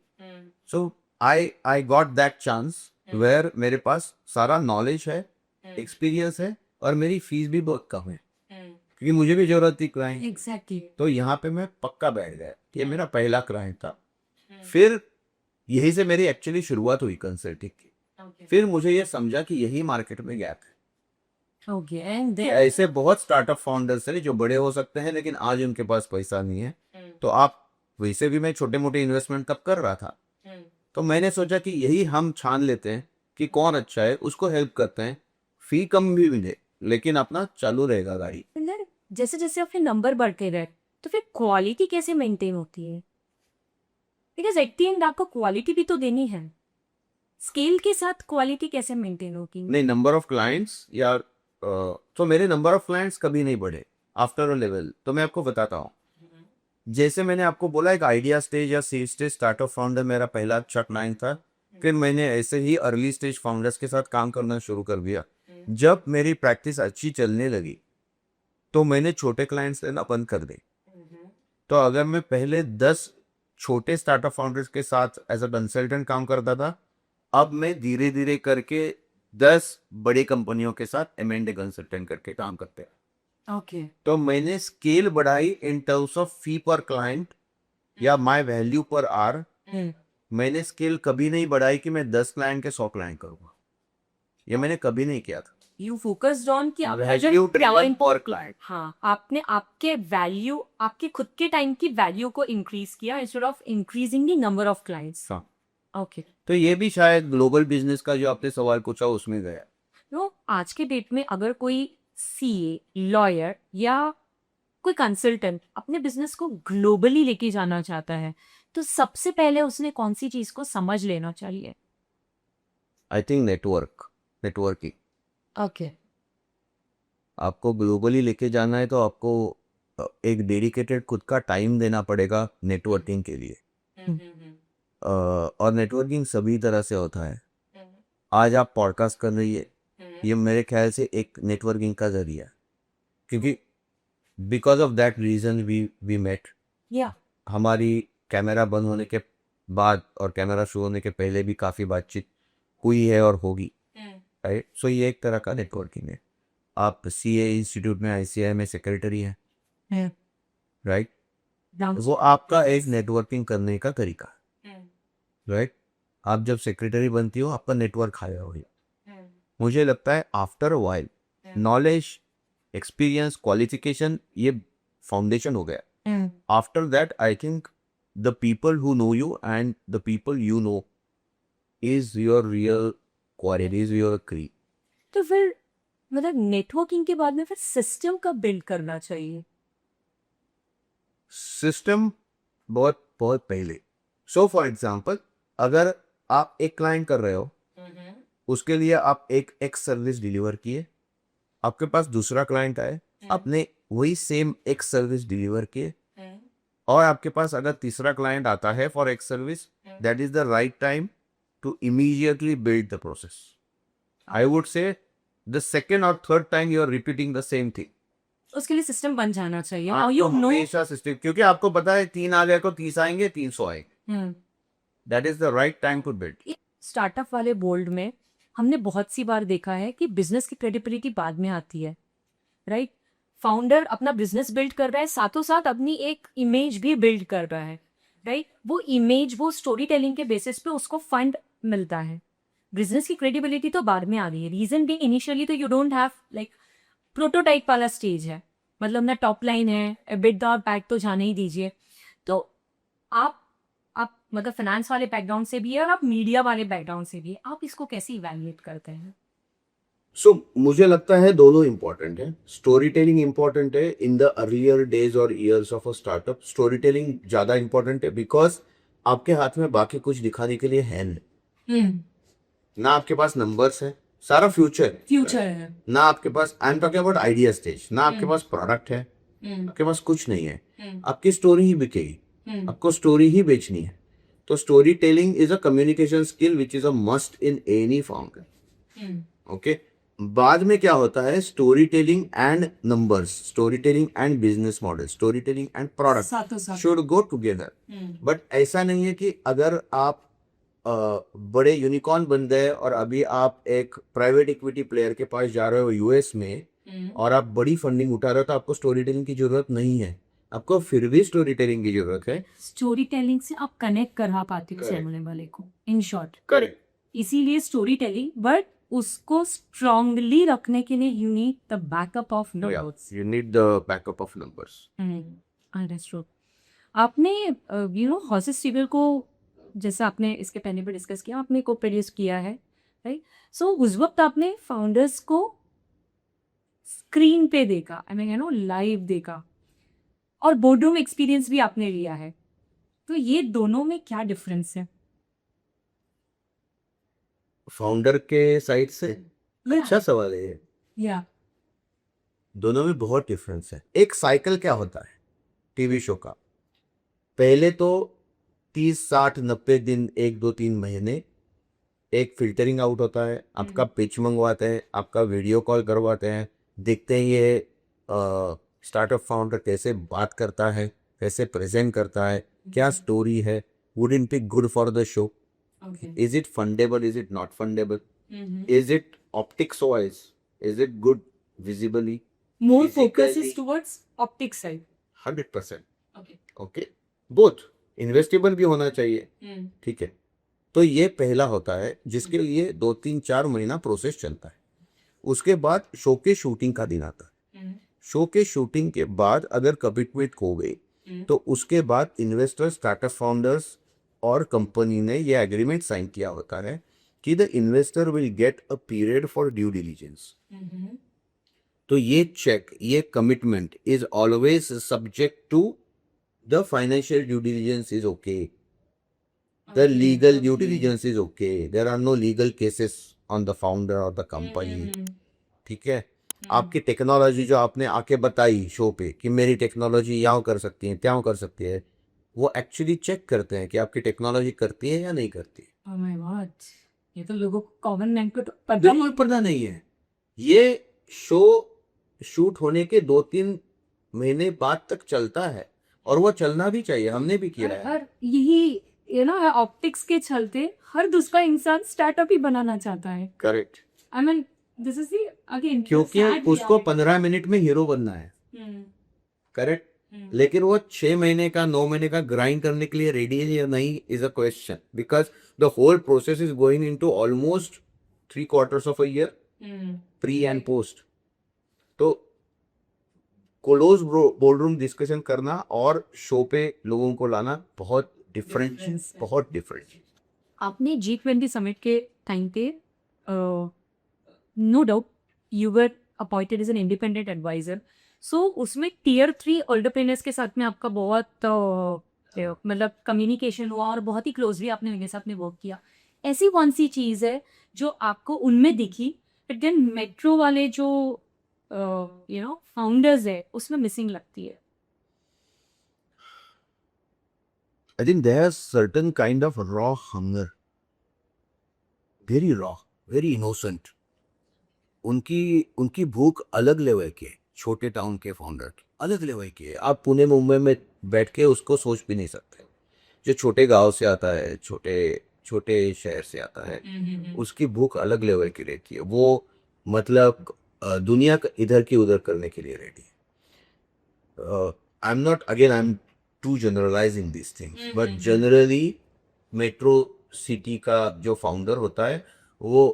So I got that chance where मेरे पास सारा knowledge है, experience है, और मेरी fees भी बहुत कम है क्योंकि मुझे भी जरूरत थी क्लाइंट। एग्जैक्टली। तो यहाँ पे मैं पक्का बैठ गया। ये मेरा पहला क्लाइंट था। फिर यही से मेरी एक्चुअली शुरुआत हुई कंसल्टिंग की। फिर मुझे ये समझा कि यही मार्केट में गैप है। ओके, एंड ऐसे बहुत स्टार्टअप फाउंडर्स हैं जो बड़े हो सकते हैं लेकिन आज उनके पास पैसा नहीं है। तो आप वैसे भी मैं छोटे मोटे इन्वेस्टमेंट तब कर रहा था, तो मैंने सोचा कि यही हम छान लेते हैं कि कौन अच्छा है, उसको हेल्प करते हैं, फी कम भी मिले लेकिन अपना चालू रहेगा गाड़ी। जैसे जैसे अपने नंबर बढ़ते रहे तो फिर क्वालिटी कैसे मेंटेन होती है? बिकॉज एट द एंड आपको क्वालिटी भी तो देनी है। स्केल के साथ क्वालिटी कैसे मेंटेन होगी? नहीं, नंबर ऑफ क्लाइंट्स या तो मेरे नंबर ऑफ क्लाइंट्स कभी नहीं बढ़े आफ्टर अ लेवल। तो मैं आपको बताता हूँ, जैसे मैंने आपको बोला एक आइडिया स्टेज या सीड स्टेज स्टार्टअप फाउंडर मेरा पहला अच्छा क्लाइंट था। फिर मैंने ऐसे ही अर्ली स्टेज फाउंडर्स के साथ काम करना शुरू कर दिया। जब मेरी प्रैक्टिस अच्छी चलने लगी तो मैंने छोटे क्लाइंट्स लेना बंद कर दी। तो अगर मैं पहले 10 छोटे स्टार्टअप फाउंडर्स के साथ एज अ कंसल्टेंट काम करता था, अब मैं धीरे धीरे करके 10 बड़ी कंपनियों के साथ M&A कंसल्टेंट करके काम करते हैं। ओके, तो मैंने स्केल बढ़ाई इन टर्म्स ऑफ फी पर क्लाइंट या माय वैल्यू पर आर। मैंने स्केल कभी नहीं बढ़ाई कि मैं 10 क्लाइंट के 100 क्लाइंट करूंगा, ये मैंने कभी नहीं किया था। यू फोकस्ड ऑन कि Value driven per client. हाँ, आपने आपके वैल्यू, आपके खुद के टाइम की वैल्यू को इंक्रीज किया instead of increasing the number of clients. हाँ। ओके, तो ये भी शायद ग्लोबल बिजनेस का जो आपने सवाल पूछा उसमें गया। तो आज के डेट में अगर कोई सीए, लॉयर या कोई कंसल्टेंट अपने बिजनेस को ग्लोबली लेके जाना चाहता है, तो सबसे पहले उसने कौन सी चीज को समझ लेना चाहिए? I think networking. ओके। आपको ग्लोबली लेके जाना है तो आपको एक डेडिकेटेड खुद का टाइम देना पड़ेगा नेटवर्किंग के लिए। और नेटवर्किंग सभी तरह से होता है। आज आप पॉडकास्ट कर रही है, ये मेरे ख्याल से एक नेटवर्किंग का जरिया है, क्योंकि because of that reason we met. या हमारी कैमरा बंद होने के बाद और कैमरा शुरू होने के पहले भी काफ़ी बातचीत हुई है और होगी, राइट। सो ये एक तरह का नेटवर्किंग है। आप सीए इंस्टीट्यूट में, आईसीआई में सेक्रेटरी हैं, राइट। वो आपका एक नेटवर्किंग करने का तरीका है, राइट। आप जब सेक्रेटरी बनती हो आपका नेटवर्क हायर हो गया। मुझे लगता है after a while knowledge, experience, qualification ये फाउंडेशन हो गया। After that I think the people who know you and the people you know is your real quality, is your क्री। तो फिर मतलब नेटवर्किंग के बाद में फिर सिस्टम का बिल्ड करना चाहिए। सिस्टम बहुत बहुत पहले। सो फॉर एग्जाम्पल, अगर आप एक क्लाइंट कर रहे हो, उसके लिए आप एक सर्विस डिलीवर किए, आपके पास दूसरा क्लाइंट आए, आपने वही सेम एक सर्विस डिलीवर किए, और आपके पास अगर तीसरा क्लाइंट आता है फॉर एक service, that is the right time to immediately build the process. I would say the second और third time you are repeating the same thing. उसके लिए सिस्टम बन जाना चाहिए। आपको यू नो हमेशा सिस्टम, क्योंकि आपको पता है 3 आ गए तो 30 आएंगे, 300 आएंगे। That is the right time to build. Startup वाले बोल्ड में हमने बहुत सी बार देखा है कि बिजनेस की क्रेडिबिलिटी बाद में आती है, राइट। फाउंडर अपना बिजनेस बिल्ड कर रहा है, साथों साथ अपनी एक इमेज भी बिल्ड कर रहा है, राइट। वो इमेज, वो स्टोरी टेलिंग के बेसिस पे उसको फंड मिलता है। बिजनेस की क्रेडिबिलिटी तो बाद में आ रही है। रीजन भी इनिशियली तो you don't have like prototype वाला स्टेज है, मतलब ना टॉप लाइन है, एबिटडा पैक तो जाने ही दीजिए। तो आप मतलब फाइनेंस वाले बैकग्राउंड से भी है और आप मीडिया वाले बैकग्राउंड से भी है, आप इसको कैसे इवैल्यूएट करते हैं? सो मुझे लगता है दोनों इंपॉर्टेंट है। स्टोरी टेलिंग इंपॉर्टेंट है इन द अर्लियर डेज और years of a startup. Story telling ज्यादा इंपॉर्टेंट है बिकॉज आपके हाथ में बाकी कुछ दिखाने के लिए है नहीं। ना आपके पास नंबर्स है, सारा फ्यूचर है। ना आपके पास, I am talking about idea stage, ना आपके पास प्रोडक्ट है, आपके पास कुछ नहीं है। आपकी स्टोरी ही बिकेगी, आपको स्टोरी ही बेचनी है। तो story telling is a communication skill which is a must in any founder. Okay, बाद में क्या होता है, story telling and numbers, story telling and business model, story telling and product should go together. But ऐसा नहीं है कि अगर आप बड़े यूनिकॉर्न बन गए और अभी आप एक प्राइवेट इक्विटी प्लेयर के पास जा रहे हो यूएस में और आप बड़ी फंडिंग उठा रहे हो, तो आपको स्टोरी टेलिंग की जरूरत नहीं है। आपको फिर भी स्टोरी टेलिंग की जरूरत है। स्टोरी टेलिंग से आप कनेक्ट करा पाते हो सामने वाले को, इन शॉर्ट। करेक्ट। इसीलिए स्टोरी टेलिंग, बट उसको स्ट्रांगली रखने के लिए you need the backup of notes. You need the backup of numbers. Understood. आपने हॉर्सेस सीरियल को, जैसा आपने इसके पहले भी डिस्कस किया, आपने को प्रोड्यूस किया है, राइट। सो उस वक्त आपने फाउंडर्स को स्क्रीन पे देखा, आई मीन लाइव देखा, और बोर्डरूम एक्सपीरियंस भी आपने लिया है। तो ये दोनों में क्या डिफरेंस है? फाउंडर के साइड से अच्छा सवाल है ये। या दोनों में बहुत डिफरेंस है। एक साइकिल क्या होता है टीवी शो का, पहले तो 30, 60, 90 दिन, 1, 2, 3 महीने एक फिल्टरिंग आउट होता है, आपका पिच मंगवाते हैं, आपका वीडियो कॉल करवाते हैं, देखते हैं ये स्टार्टअप फाउंडर कैसे बात करता है, कैसे प्रेजेंट करता है, क्या स्टोरी है, would it be good for the show, is it fundable, is it not fundable, is it optics wise, is it good visibly, more Physically- focus is towards optic side. 100%। Okay. Okay, both investable भी होना चाहिए, ठीक है। तो ये पहला होता है जिसके लिए 2, 3, 4 महीना प्रोसेस चलता है। उसके बाद शो के शूटिंग का दिन आता है। शो के शूटिंग के बाद अगर कमिटमेंट हो गई तो उसके बाद इन्वेस्टर, स्टार्टअप फाउंडर्स और कंपनी ने ये एग्रीमेंट साइन किया होता है कि the investor will get a period for due diligence. तो ये चेक, ये commitment is always subject to the financial due diligence is okay, the legal due diligence is okay, there are no legal cases on the founder और the company. ठीक है, आपकी technology जो आपने आके बताई शो पे कि मेरी टेक्नोलॉजी यहाँ कर सकती है, त्याँ कर सकती है, वो एक्चुअली चेक करते हैं कि आपकी टेक्नोलॉजी करती है या नहीं करती है। Oh my God, ये तो लोगों को कॉमन मैन को तो पता ही बिल्कुल पता नहीं है। ये शो शूट होने के 2-3 महीने बाद तक चलता है और वो चलना भी चाहिए, हमने भी किया है। हर यही ऑप्टिक्स के चलते हर दूसरा इंसान स्टार्टअप ही बनाना चाहता है। Correct, I mean this is the again क्योंकि उसको 15 मिनट में हीरो बनना है। करेक्ट, लेकिन वो 6 महीने का 9 महीने का ग्राइंड करने के लिए रेडी है या नहीं is a question, because the whole process is going into almost 3/4 of a year, pre and post. तो क्लोज बोर्डरूम डिस्कशन करना और शो पे लोगों को लाना बहुत डिफरेंट, बहुत डिफरेंट। आपने G20 समिट के टाइम पे no doubt you were appointed as an independent advisor, so उसमें Tier 3 एंटरप्रेन्योर्स के साथ में आपका बहुत मतलब कम्युनिकेशन हुआ और बहुत ही क्लोजली आपने उनके साथ में वर्क किया। ऐसी कौन सी चीज़ है जो आपको उनमें दिखी बट देन मेट्रो वाले जो फाउंडर्स है उसमें मिसिंग लगती है? I think there's certain kind of raw hunger, very raw, very innocent. उनकी भूख अलग लेवल की है, छोटे टाउन के फाउंडर की अलग लेवल की है। आप पुणे मुंबई में बैठ के उसको सोच भी नहीं सकते। जो छोटे गांव से आता है, छोटे शहर से आता है, उसकी भूख अलग लेवल की रहती है। वो मतलब दुनिया का इधर की उधर करने के लिए रेडी है। I am to generalising this things, but generally metro city का जो फाउंडर होता है वो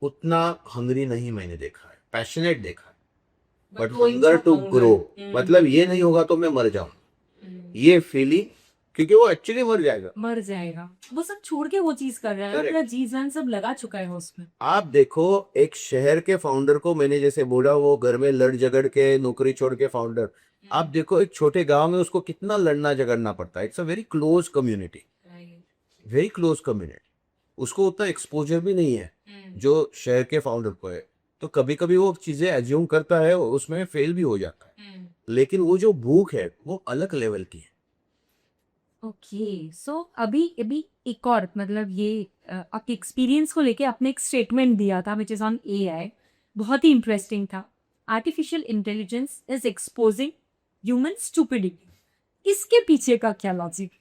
उतना हंगरी नहीं मैंने देखा है, पैशनेट देखा है, बट हंगर टू ग्रो, मतलब ये नहीं होगा तो मैं मर जाऊं, ये फीलिंग, क्योंकि वो एक्चुअली मर जाएगा। वो सब छोड़ के वो चीज कर रहा है, Correct. अपना जी जान सब लगा चुका है उसमें। आप देखो एक शहर के फाउंडर को, मैंने जैसे बोला वो घर में लड़ झगड़ के नौकरी छोड़ के फाउंडर, आप देखो एक छोटे गांव में उसको कितना लड़ना झगड़ना पड़ता है। It's a very close community, very close community, उसको उतना एक्सपोजर भी नहीं है जो शहर के फाउंडर को है। तो कभी कभी वो चीजें एज्यूम करता है, उसमें फेल भी हो जाता है, लेकिन वो जो भूख है वो अलग लेवल की है। ओके, सो अभी अभी एक और मतलब ये आपके एक्सपीरियंस को लेके आपने एक स्टेटमेंट दिया था विच इज ऑन AI, बहुत ही इंटरेस्टिंग था। Artificial intelligence is exposing human stupidity, इसके पीछे का क्या लॉजिक?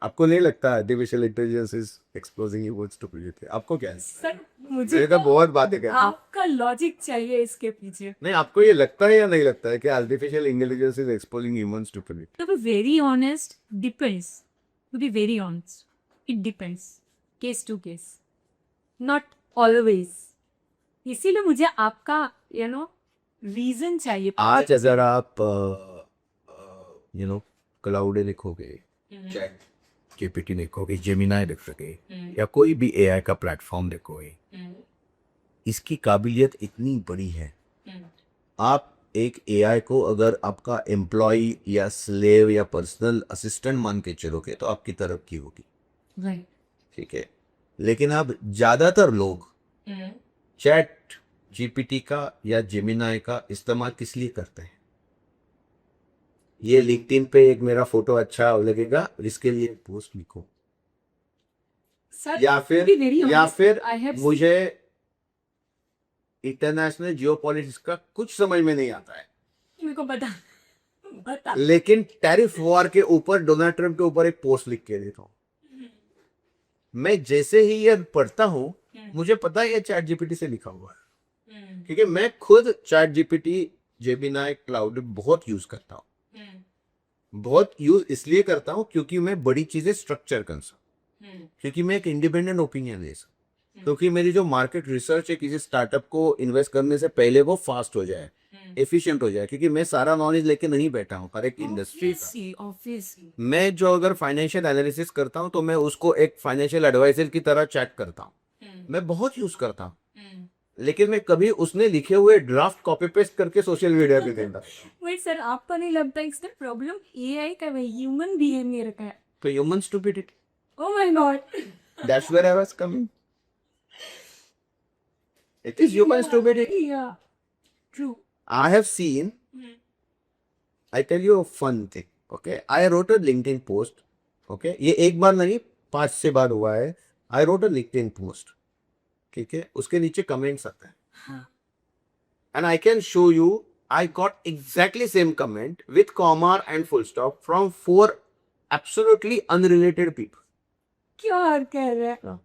आपको नहीं लगता artificial intelligence is exposing human stupidity? आपको क्या है? सर मुझे तो बहुत बातें कर, आपका लॉजिक चाहिए इसके पीछे। नहीं आपको ये लगता है या नहीं लगता है कि artificial intelligence is exposing human stupidity? To be very honest, depends. To be very honest, it depends. Case to case. Not always. इसीलिए मुझे आपका रीजन चाहिए। आज अगर आप क्लाउड देखोगे, चैट GPT देखोगे, जेमिनाई देखोगे, या कोई भी AI का प्लेटफॉर्म देखोगे, इसकी काबिलियत इतनी बड़ी है। आप एक AI को अगर आपका एम्प्लॉय या स्लेव या पर्सनल असिस्टेंट मान के चलोगे तो आपकी तरक्की होगी, Right. ठीक है। लेकिन अब ज्यादातर लोग चैट GPT का या जेमिनाई का इस्तेमाल किस लिए करते हैं? ये लिंक्डइन पे एक मेरा फोटो अच्छा लगेगा, इसके लिए पोस्ट लिखो, Sir, या to be very honest, I have मुझे इंटरनेशनल जियोपॉलिटिक्स का कुछ समझ में नहीं आता है, मेरे को बता लेकिन टैरिफ वॉर के ऊपर डोनाल्ड ट्रम्प के ऊपर एक पोस्ट लिख के देता हूँ। मैं जैसे ही ये पढ़ता हूँ मुझे पता है ये चैट जीपीटी से लिखा हुआ है, क्योंकि मैं खुद चैट जीपीटी, जेमिनाई, क्लाउड बहुत यूज करता हूँ। बहुत यूज इसलिए करता हूँ क्योंकि मैं बड़ी चीजें स्ट्रक्चर कर सकूं, क्योंकि मैं एक इंडिपेंडेंट ओपिनियन दे सकूं, क्योंकि मेरी जो मार्केट रिसर्च है किसी स्टार्टअप को इन्वेस्ट करने से पहले वो फास्ट हो जाए, एफिशिएंट हो जाए, क्योंकि मैं सारा नॉलेज लेके नहीं बैठा हूँ हर एक इंडस्ट्री का। Obviously, obviously. मैं जो अगर फाइनेंशियल एनालिसिस करता हूँ तो मैं उसको एक फाइनेंशियल एडवाइजर की तरह चेक करता हूँ, मैं बहुत यूज करता हूँ, लेकिन मैं कभी उसने लिखे हुए ड्राफ्ट कॉपी पेस्ट करके सोशल मीडिया पे देता। Wait, सर आपको नहीं लगता इसका प्रॉब्लम एआई का है, ह्यूमन बिहेवियर का है? तो human stupidity, Oh my god. That's where I was coming, it is human stupidity. Yeah, true. I have seen, I tell you a fun thing, okay, I wrote a LinkedIn post, okay, ये एक बार नहीं 5-6 बार हुआ है। I wrote a LinkedIn post, ठीक है, उसके नीचे कमेंट्स आते हैं, हाँ. and I can show you I got exactly same comment with comma and full stop from 4 absolutely unrelated people. क्या कह रहा है? हाँ.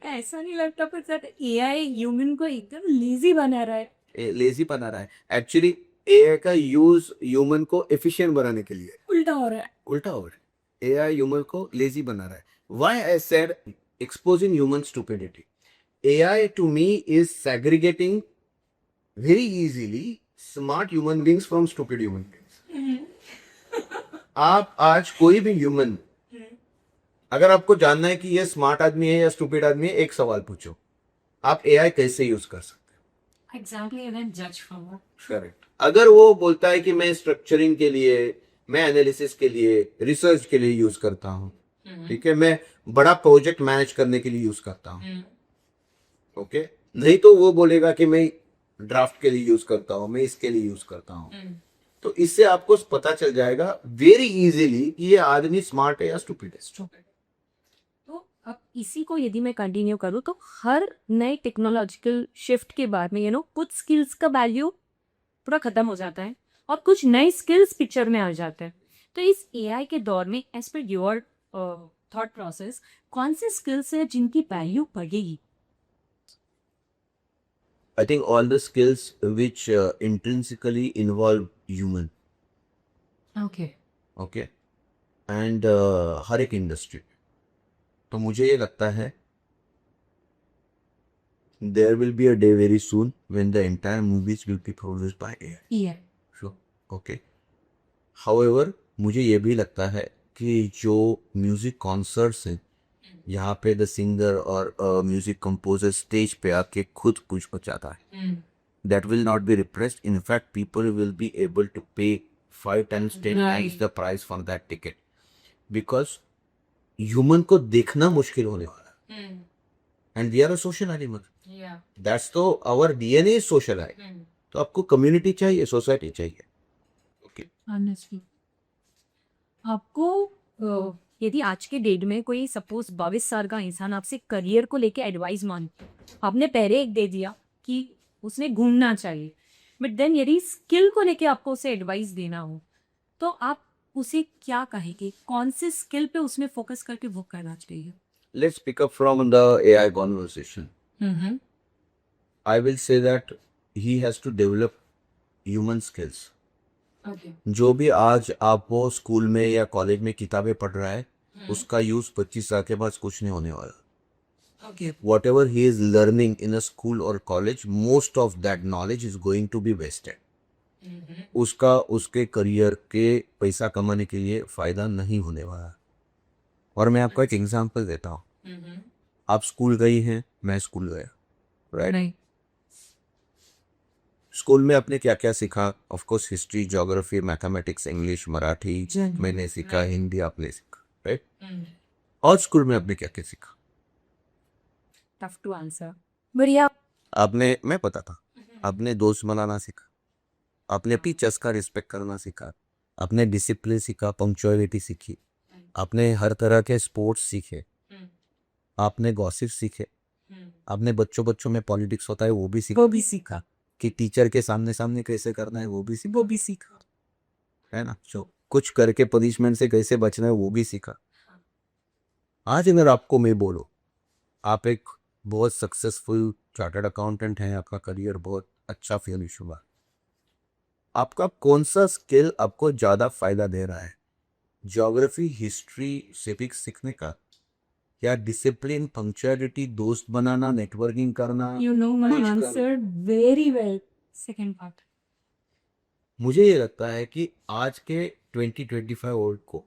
ऐसा नहीं लगता पर सर एआई ह्यूमन को एकदम लेजी बना रहा है, लेजी बना रहा है। एक्चुअली एआई का यूज ह्यूमन को एफिशिएंट बनाने के लिए, उल्टा हो रहा है. उल्टा हो रहा है। एआई ह्यूमन को लेजी बना रहा है। Why I said exposing human stupidity, AI to me is segregating very easily smart human beings from stupid human beings. आप आज कोई भी ह्यूमन, अगर आपको जानना है कि ये स्मार्ट आदमी है या स्टूपिड आदमी है, एक सवाल पूछो, आप एआई कैसे यूज कर सकते हैं? Exactly, and then judge from that. Correct. अगर वो बोलता है कि मैं स्ट्रक्चरिंग के लिए, मैं एनालिसिस के लिए, रिसर्च के लिए यूज करता हूँ, ठीक है, मैं बड़ा प्रोजेक्ट मैनेज करने के लिए यूज करता हूँ, ओके, नहीं तो वो बोलेगा कि मैं ड्राफ्ट के लिए यूज करता हूँ, मैं इसके लिए यूज करता हूँ। तो इससे आपको पता चल जाएगा वेरी इजीली कि ये आदमी स्मार्ट है या स्टूपिड है। तो अब इसी को यदि मैं कंटिन्यू करूँ तो हर नए टेक्नोलॉजिकल शिफ्ट के बाद में कुछ स्किल्स का वैल्यू पूरा खत्म हो जाता है और कुछ नए स्किल्स पिक्चर में आ जाते हैं। तो इस एआई के दौर में as per your thought process कौन से स्किल्स है जिनकी वैल्यू बढ़ेगी? I think all the skills which intrinsically involve human, okay. okay, and हर एक इंडस्ट्री। तो मुझे ये लगता है there will be a day very soon when the entire movies will be produced by AI. ये Sure, okay. However, मुझे ये भी लगता है कि जो म्यूजिक कॉन्सर्ट्स हैं, यहाँ पे द सिंगर और म्यूजिक कंपोजर स्टेज पे आके खुद कुछ बचाता है, that will not be repressed. In fact, people will be able to pay 5 times 10 times the price for that ticket, because human को देखना मुश्किल होने वाला है, and we are a social animal. That's तो our DNA is social है। तो आपको कम्युनिटी चाहिए, सोसाइटी चाहिए, ओके। Honestly. आपको यदि आज के डेट में कोई सपोज 22 साल का इंसान आपसे करियर को लेके एडवाइस मांगे, आपने पहले एक दे दिया कि उसने घूमना चाहिए, बट देन यदि स्किल को लेके आपको उसे एडवाइस देना हो तो आप उसे क्या कहेंगे? कौन से स्किल पे उसमें फोकस करके वो करना चाहिए? Let's pick up from the AI conversation. I will say that he has to develop human skills. Okay. जो भी आज आप वो स्कूल में या कॉलेज में किताबें पढ़ रहा है, उसका यूज 25 साल के बाद कुछ नहीं होने वाला। Okay. Whatever he is learning in a school or college, most of that knowledge is going to be wasted. उसका उसके करियर के पैसा कमाने के लिए फायदा नहीं होने वाला। और मैं आपको एक एग्जांपल देता हूँ। आप स्कूल गई हैं, मैं स्कूल गया, राइट? नहीं. स्कूल में आपने क्या क्या सीखा? Of course history, geography, mathematics, English, Marathi मैंने सीखा, हिंदी आपने सीखा, राइट? और स्कूल में आपने क्या क्या सीखा? Tough to answer. बढ़िया. आपने, मैं पता था, आपने दोस्त बनाना सीखा, आपने टीचर्स का रिस्पेक्ट करना सीखा, आपने डिसिप्लिन सीखा, पंक्चुअलिटी सीखी, आपने हर तरह के स्पोर्ट्स सीखे, आपने गॉसिप सीखे, आपने बच्चों में पॉलिटिक्स होता है वो भी सीखा, कि टीचर के सामने सामने कैसे करना है वो भी सीखा, है ना? जो कुछ करके पनिशमेंट से कैसे बचना है वो भी सीखा। आज अगर आपको मैं बोलो, आप एक बहुत सक्सेसफुल चार्टर्ड अकाउंटेंट हैं, आपका करियर बहुत अच्छा फिनिश हुआ, आपका कौन सा स्किल आपको ज़्यादा फायदा दे रहा है? ज्योग्राफी, हिस्ट्री, सिविक्स सीखने का, या डिसिप्लिन, पंक्चुअलिटी, दोस्त बनाना, नेटवर्किंग करना? You know my कुछ answer very well. Second part. मुझे ये लगता है कि आज के 20-25 ओल्ड को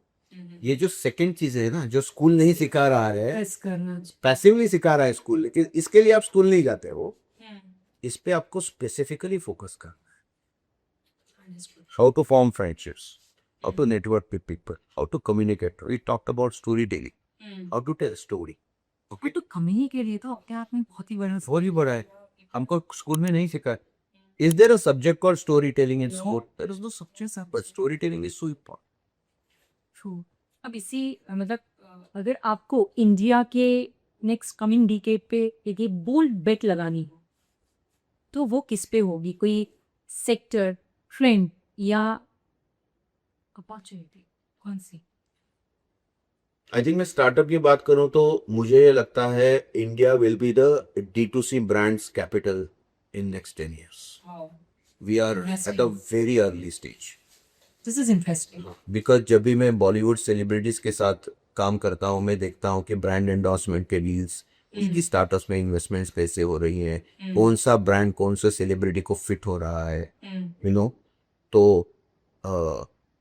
ये जो सेकंड चीज है ना, जो स्कूल नहीं सिखा रहा है, प्रेस करना पैसिवली सिखा रहा है स्कूल, लेकिन इसके लिए आप स्कूल नहीं जाते हो, इस पे आपको स्पेसिफिकली फोकस करना है. How to form friendships, how to network with people, how to communicate. We talked about story telling, how to tell story. चाहिए तो कम्युनिकेट ये तो अपने आप में बहुत ही बड़ा बहुत ही बड़ा है, हमको स्कूल में नहीं सिखा. Is there a subject called story telling in school? There is no subject, but story telling is so important. True. अब इसी मतलब अगर आपको इंडिया के नेक्स्ट कमिंग डिकेड पे एक बोल्ड बेट लगानी हो तो वो किस पे होगी? कोई सेक्टर, ट्रेंड या अपॉर्चुनिटी, कौन सी? आई थिंक मैं स्टार्टअप की बात करूं तो मुझे लगता है India will be the D2C brands capital in next 10 years. We are at a very early stage. This is interesting. Because जब भी मैं बॉलीवुड सेलिब्रिटीज के साथ काम करता हूँ, मैं देखता हूँ कि ब्रांड एंडोर्समेंट के डील्स, उनकी स्टार्टअप्स में इन्वेस्टमेंट्स कैसे हो रही हैं, कौन सा ब्रांड कौन सा सेलिब्रिटी को फिट हो रहा है, यू नो. तो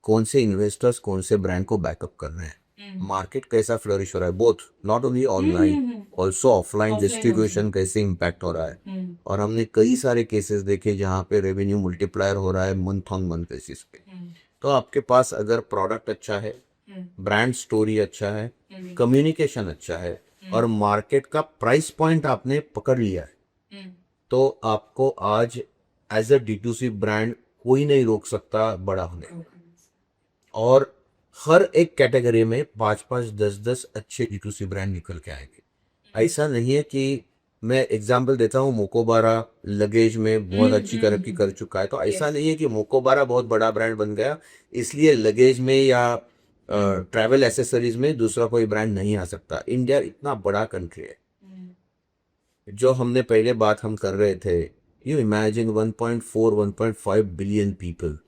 कौन से इन्वेस्टर्स कौन से ब्रांड को बैकअप कर रहे हैं, मार्केट कैसा फ्लरिश हो रहा है, both not only online also offline distribution कैसे इम्पैक्ट हो रहा है. और हमने कई सारे केसेस देखे जहाँ पे रेवेन्यू मल्टीप्लायर हो रहा है मंथ ऑन मंथ बेसिस पे. तो आपके पास अगर प्रोडक्ट अच्छा है, ब्रांड स्टोरी अच्छा है, कम्युनिकेशन अच्छा है और मार्केट का प्राइस पॉइंट आपने पकड़ लिया है, तो आपको आज एज अ D2C ब्रांड कोई नहीं रोक सकता बड़ा होने. और हर एक कैटेगरी में 5-5, 10-10 अच्छे D2C ब्रांड निकल के आएंगे. ऐसा नहीं है कि मैं एग्जांपल देता हूँ, मोकोबारा लगेज में बहुत अच्छी तरक्की कर चुका है, तो ऐसा नहीं है कि मोकोबारा बहुत बड़ा ब्रांड बन गया इसलिए लगेज में या ट्रैवल एसेसरीज में दूसरा कोई ब्रांड नहीं आ सकता. इंडिया इतना बड़ा कंट्री है. जो हमने पहले बात हम कर रहे थे, you imagine 1.4-1.5 billion people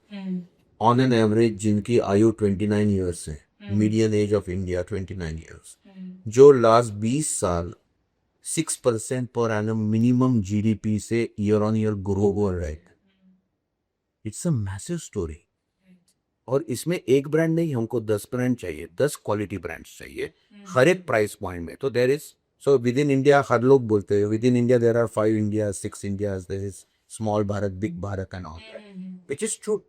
on an average जिनकी आयु 29 ईयर्स है. Median age of India 29 years. जो लास्ट 20 साल 6% पर एनम मिनिमम GDP से ईयर ऑन ईयर ग्रो हो रहा है. It's a massive story. और इसमें एक ब्रांड नहीं, हमको 10 ब्रांड चाहिए, 10 क्वालिटी ब्रांड्स चाहिए हर एक प्राइस पॉइंट में. तो there is, so within India हर लोग बोलते हैं within India there are 5 India, 6 India, there is small Bharat, big Bharat and all that, which is true.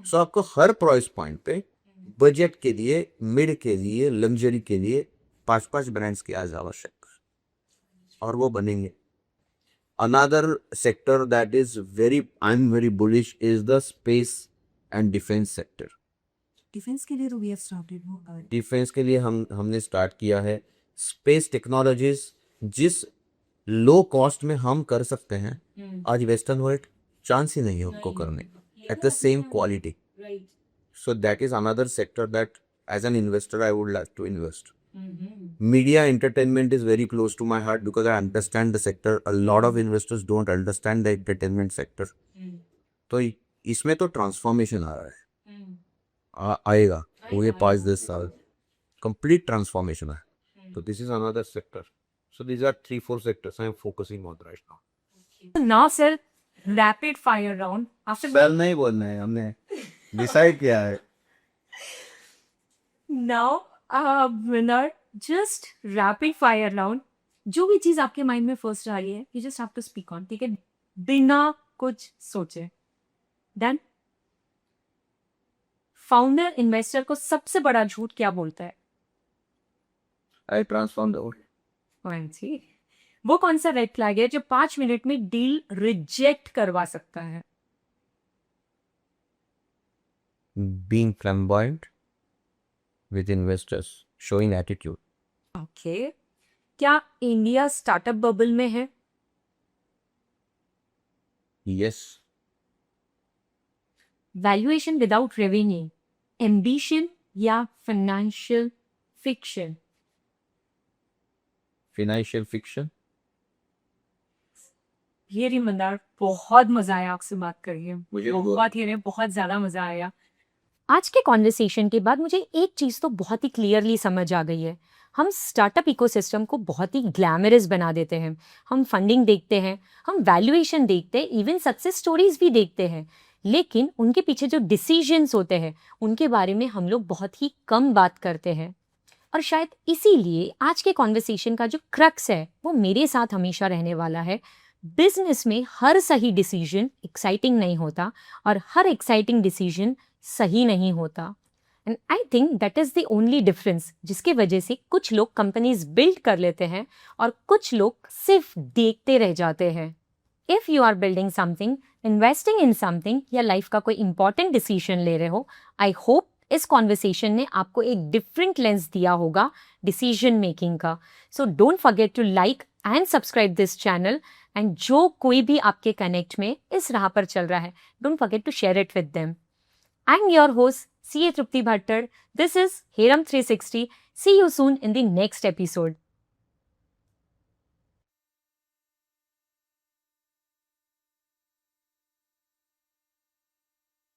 So आपको हर प्राइस पॉइंट पे बजट के लिए, मिड के लिए, लग्जरी के लिए 5-5 ब्रांड्स की आज आवश्यकता है और वो बनेंगे. Another sector that is I'm very bullish is the space and defense sector. Defence के लिए तो वी हैव स्टार्टेड. डिफेंस के लिए हमने स्टार्ट किया है स्पेस टेक्नोलॉजीज, जिस लो कॉस्ट में हम कर सकते हैं आज वेस्टर्न वर्ल्ड चांस ही नहीं है उनको करने at the same quality. So that is another sector that as an investor I would like to invest. Media entertainment is very close to my heart because I understand the sector. A lot of investors don't understand the entertainment sector. तो इसमें तो transformation आ रहा है, आएगा वो ये 5-10 साल complete transformation है. तो this is another sector. So these are 3-4 sectors I am focusing on right now. Now sir, rapid fire round. After sale नहीं बोलना है, हमने डिसाइड किया है. Now winner, just rapid fire round. जो भी चीज आपके माइंड में फर्स्ट आ रही है, you just have to speak on. ठीक है, बिना कुछ सोचे. डन. फाउंडर इन्वेस्टर को सबसे बड़ा झूठ क्या बोलता है? I transformed the world. OMG. वो कौन सा रेड फ्लैग है जो 5 मिनट में डील रिजेक्ट करवा सकता है? Being flamboyant with investors, showing attitude. Okay. क्या इंडिया स्टार्टअप बबल में है? Yes. Valuation without revenue, ambition या फाइनेंशियल फिक्शन? Financial fiction. ये रही मंदार, बहुत मजा आया आपसे बात करके. मुझे बहुत ज्यादा मजा आया. आज के कॉन्वर्सेशन के बाद मुझे एक चीज़ तो बहुत ही क्लियरली समझ आ गई है. हम स्टार्टअप इकोसिस्टम को बहुत ही ग्लैमरस बना देते हैं. हम फंडिंग देखते हैं, हम वैल्यूएशन देखते हैं, इवन सक्सेस स्टोरीज भी देखते हैं. लेकिन उनके पीछे जो डिसीजंस होते हैं उनके बारे में हम लोग बहुत ही कम बात करते हैं। और शायद इसीलिए आज के कॉन्वर्सेशन का जो क्रक्स है वो मेरे साथ हमेशा रहने वाला है। बिजनेस में हर सही डिसीजन एक्साइटिंग नहीं होता और हर एक्साइटिंग डिसीजन सही नहीं होता। And I think that is the only difference जिसकी वजह से कुछ लोग कंपनीज बिल्ड कर लेते हैं और कुछ लोग सिर्फ देखते रह जाते हैं। If you are building something, investing in something या लाइफ का कोई इंपॉर्टेंट डिसीजन ले रहे हो, आई होप इस कॉन्वर्सेशन ने आपको एक डिफरेंट लेंस दिया होगा डिसीजन मेकिंग का। So don't forget to like and subscribe this channel, and जो कोई भी आपके कनेक्ट में इस राह पर चल रहा है, don't forget to share it with them. I am your host CA Trupti Bhattar. This is Heram 360. See you soon in the next episode.